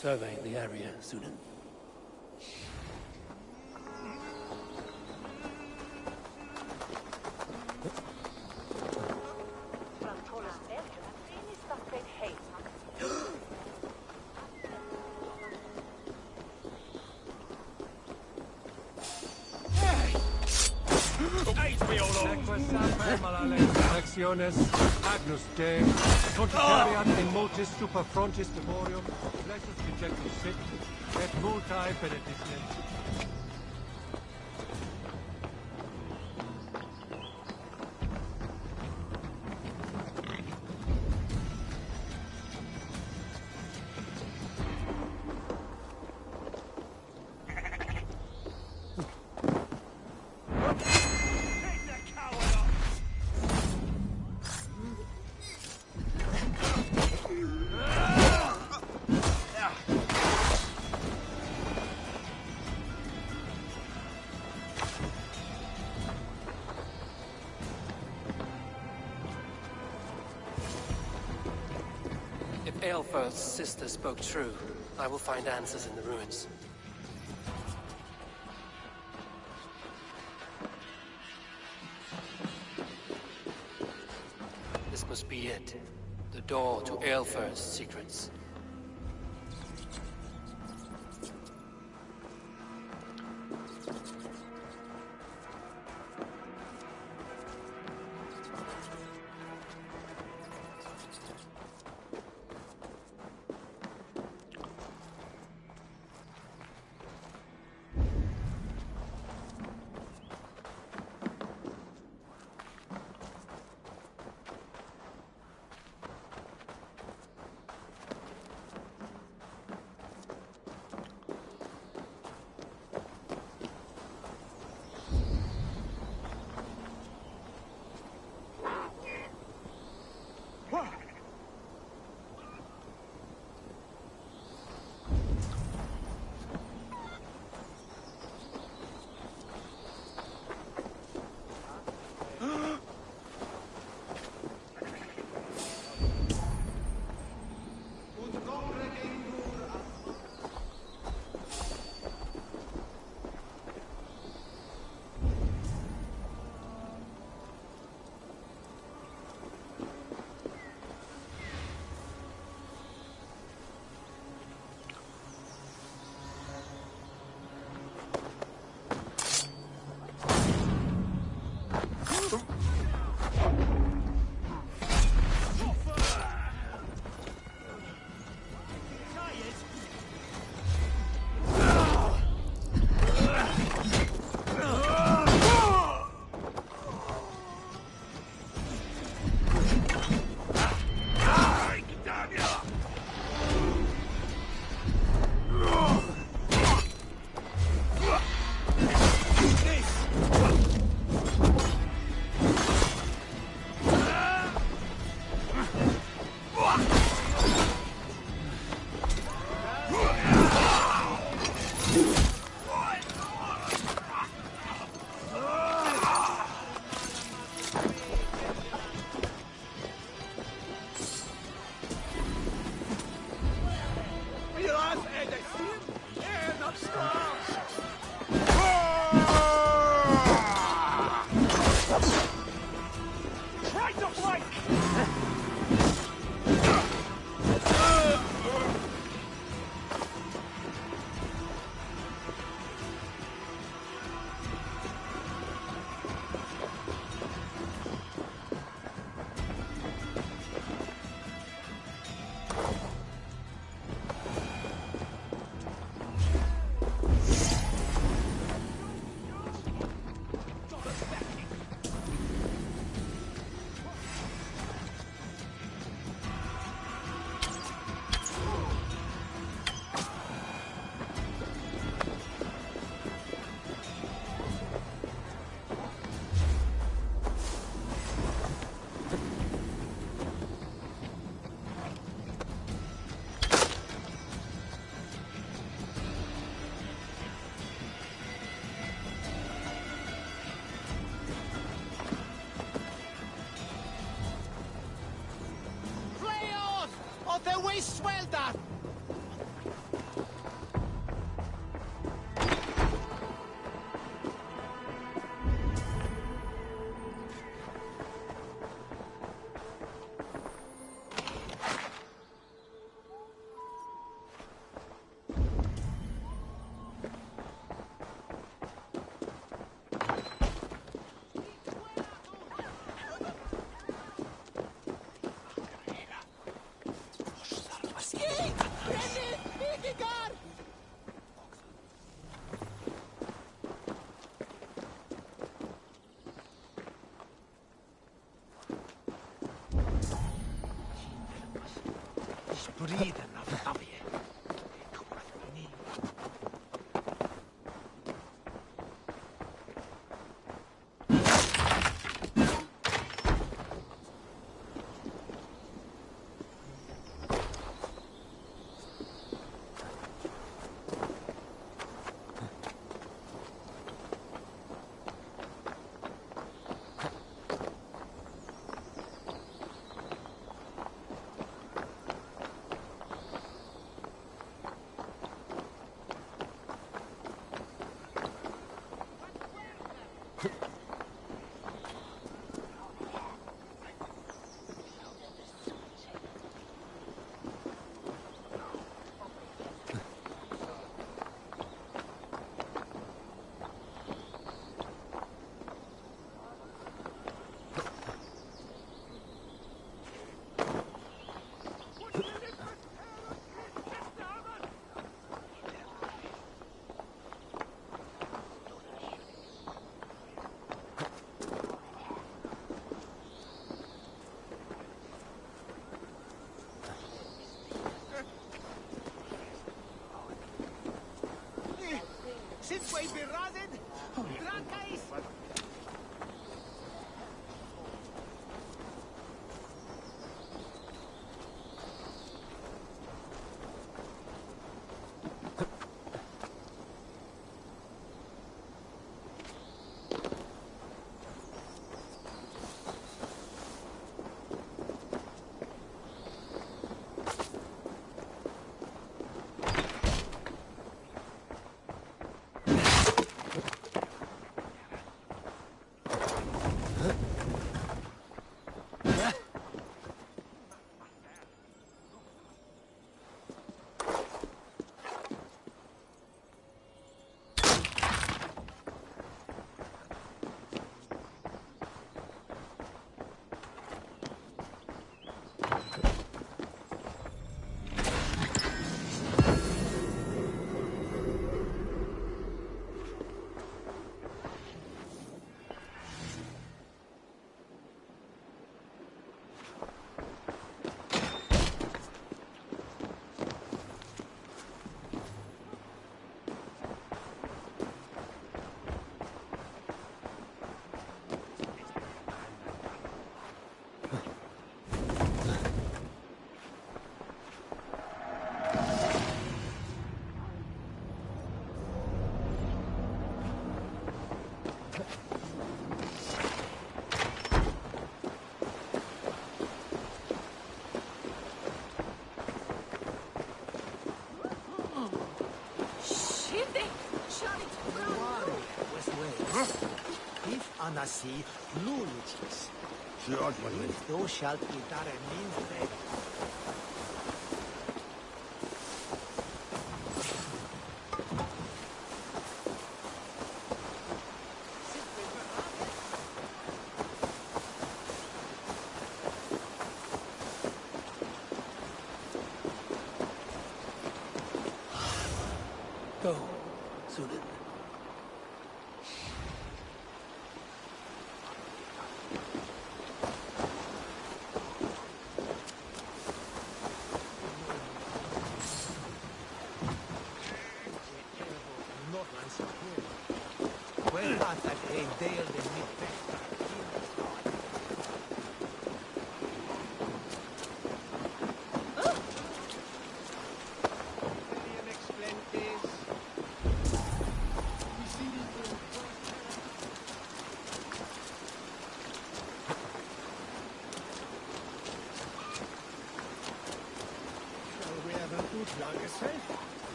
Survey the area, Sunan. Agnus Dei, Conticariat in motis super frontis memorium, blessus dejectus sic, et multae benedicent. Aelfir's sister spoke true. I will find answers in the ruins. This must be it. The door to Aelfir's secrets. The waste well done! Breathe enough of you. Since we've been running, Drankais! Anasi, lunatis. If thou shalt be that means that. Go, Zulin. Well, not that a dale in mid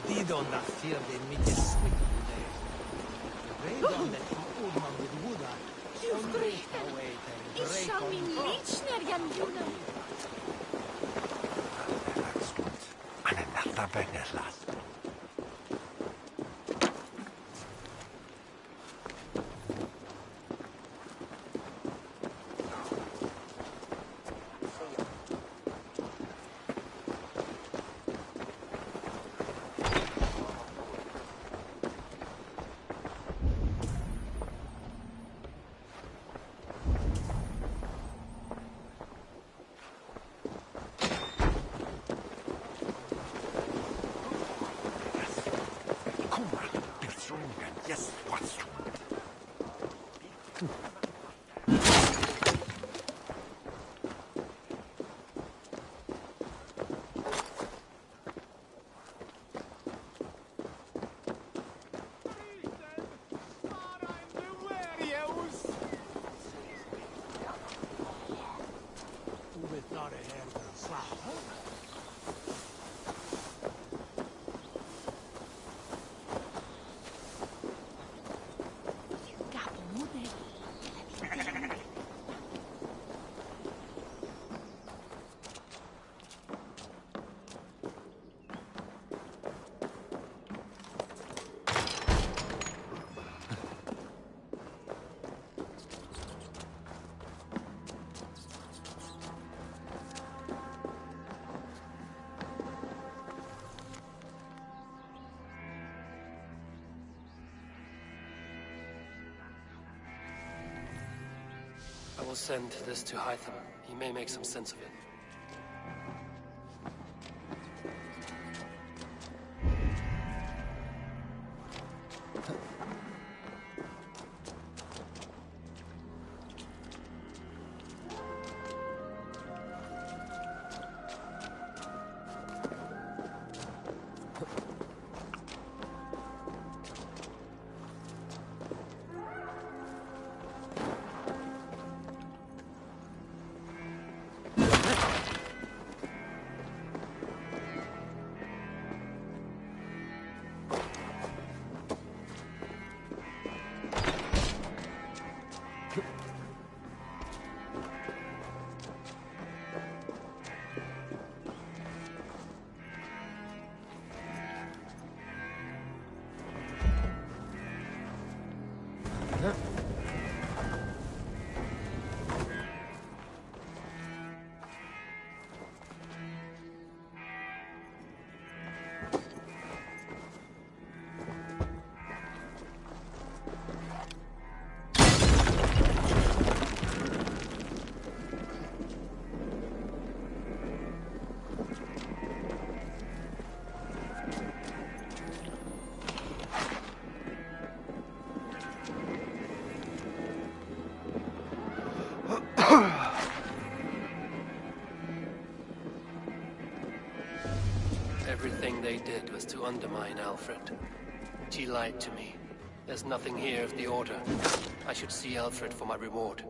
Didon da fear de mycket squick today. Redan den ordman with Woda. Jufriten! Isha min lichner janjuna! Anennata Beneslas. Yes, what's true? I will send this to Hytham. He may make some sense of it. Everything they did was to undermine Alfred. She lied to me. There's nothing here of the Order. I should see Alfred for my reward.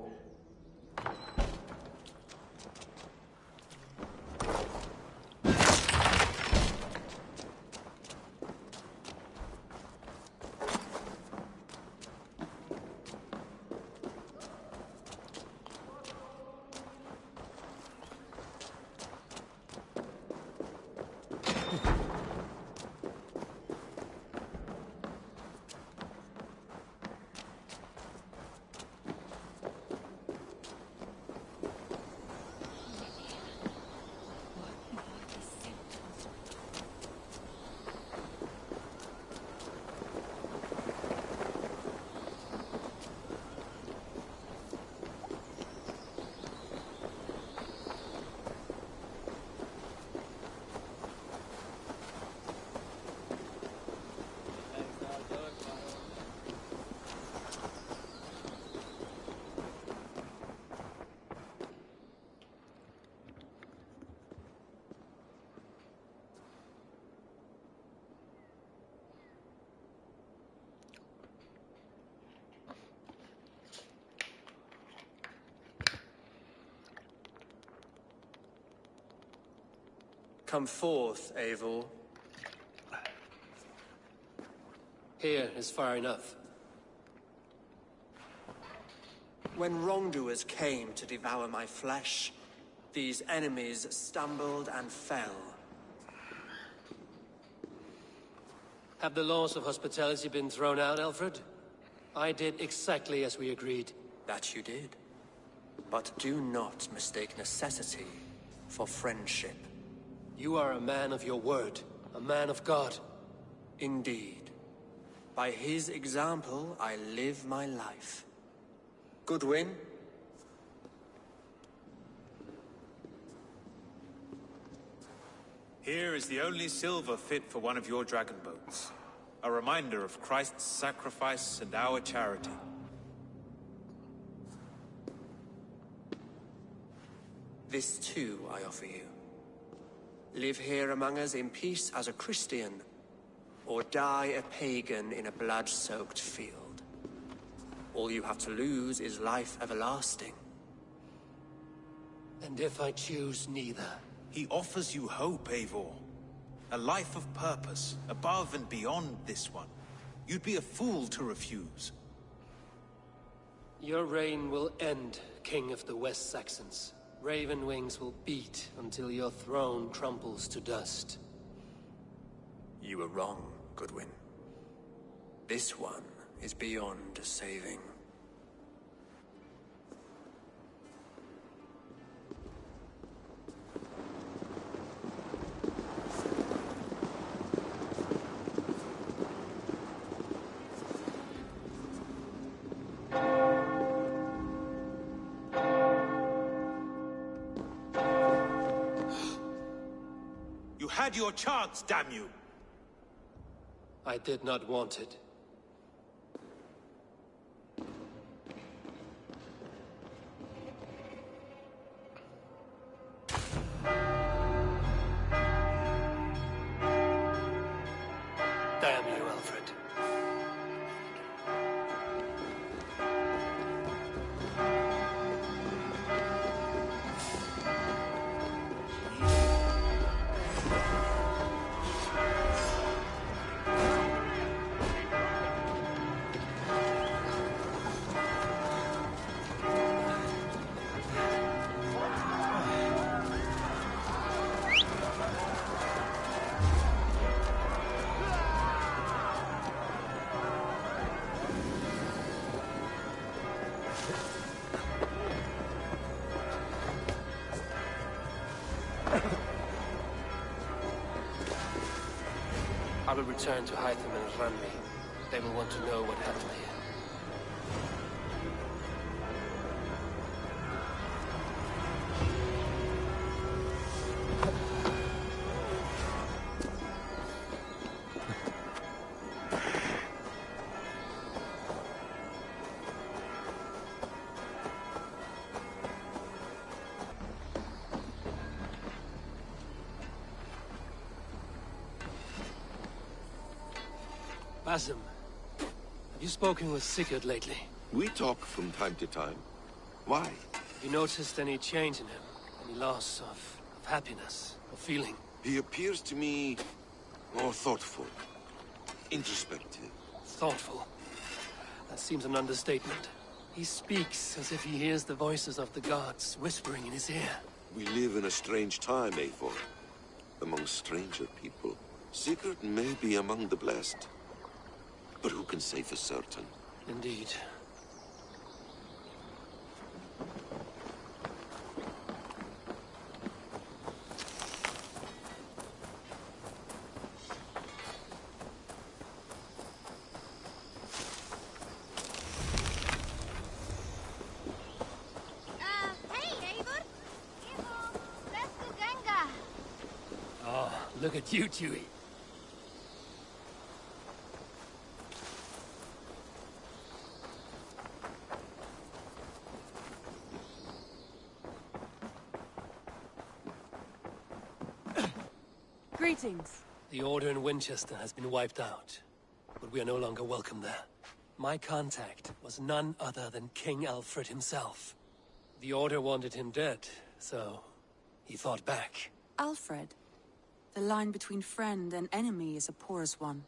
Come forth, Eivor. Here is far enough. When wrongdoers came to devour my flesh, these enemies stumbled and fell. Have the laws of hospitality been thrown out, Alfred? I did exactly as we agreed. That you did. But do not mistake necessity for friendship. You are a man of your word, a man of God. Indeed. By his example, I live my life. Goodwin? Here is the only silver fit for one of your dragon boats. A reminder of Christ's sacrifice and our charity. This too I offer you. Live here among us in peace as a Christian, or die a pagan in a blood-soaked field. All you have to lose is life everlasting. And if I choose neither? He offers you hope, Eivor. A life of purpose, above and beyond this one. You'd be a fool to refuse. Your reign will end, King of the West Saxons. Raven wings will beat until your throne crumbles to dust. You were wrong, Goodwin. This one is beyond saving. You had your chance, damn you! I did not want it. Damn you, Alfred. I will return to Hytham and Randvi. They will want to know what happened here. Basim, have you spoken with Sigurd lately? We talk from time to time. Why? Have you noticed any change in him? Any loss of happiness, of feeling? He appears to me more thoughtful, introspective. Thoughtful? That seems an understatement. He speaks as if he hears the voices of the gods whispering in his ear. We live in a strange time, Eivor. Among stranger people. Sigurd may be among the blessed. But who can say for certain? Indeed. Hey, Eivor! Eivor, let's go Ganga! Oh, look at you, Chewie. Greetings. The Order in Winchester has been wiped out, but we are no longer welcome there. My contact was none other than King Alfred himself. The Order wanted him dead, so he fought back. Alfred? The line between friend and enemy is a porous one.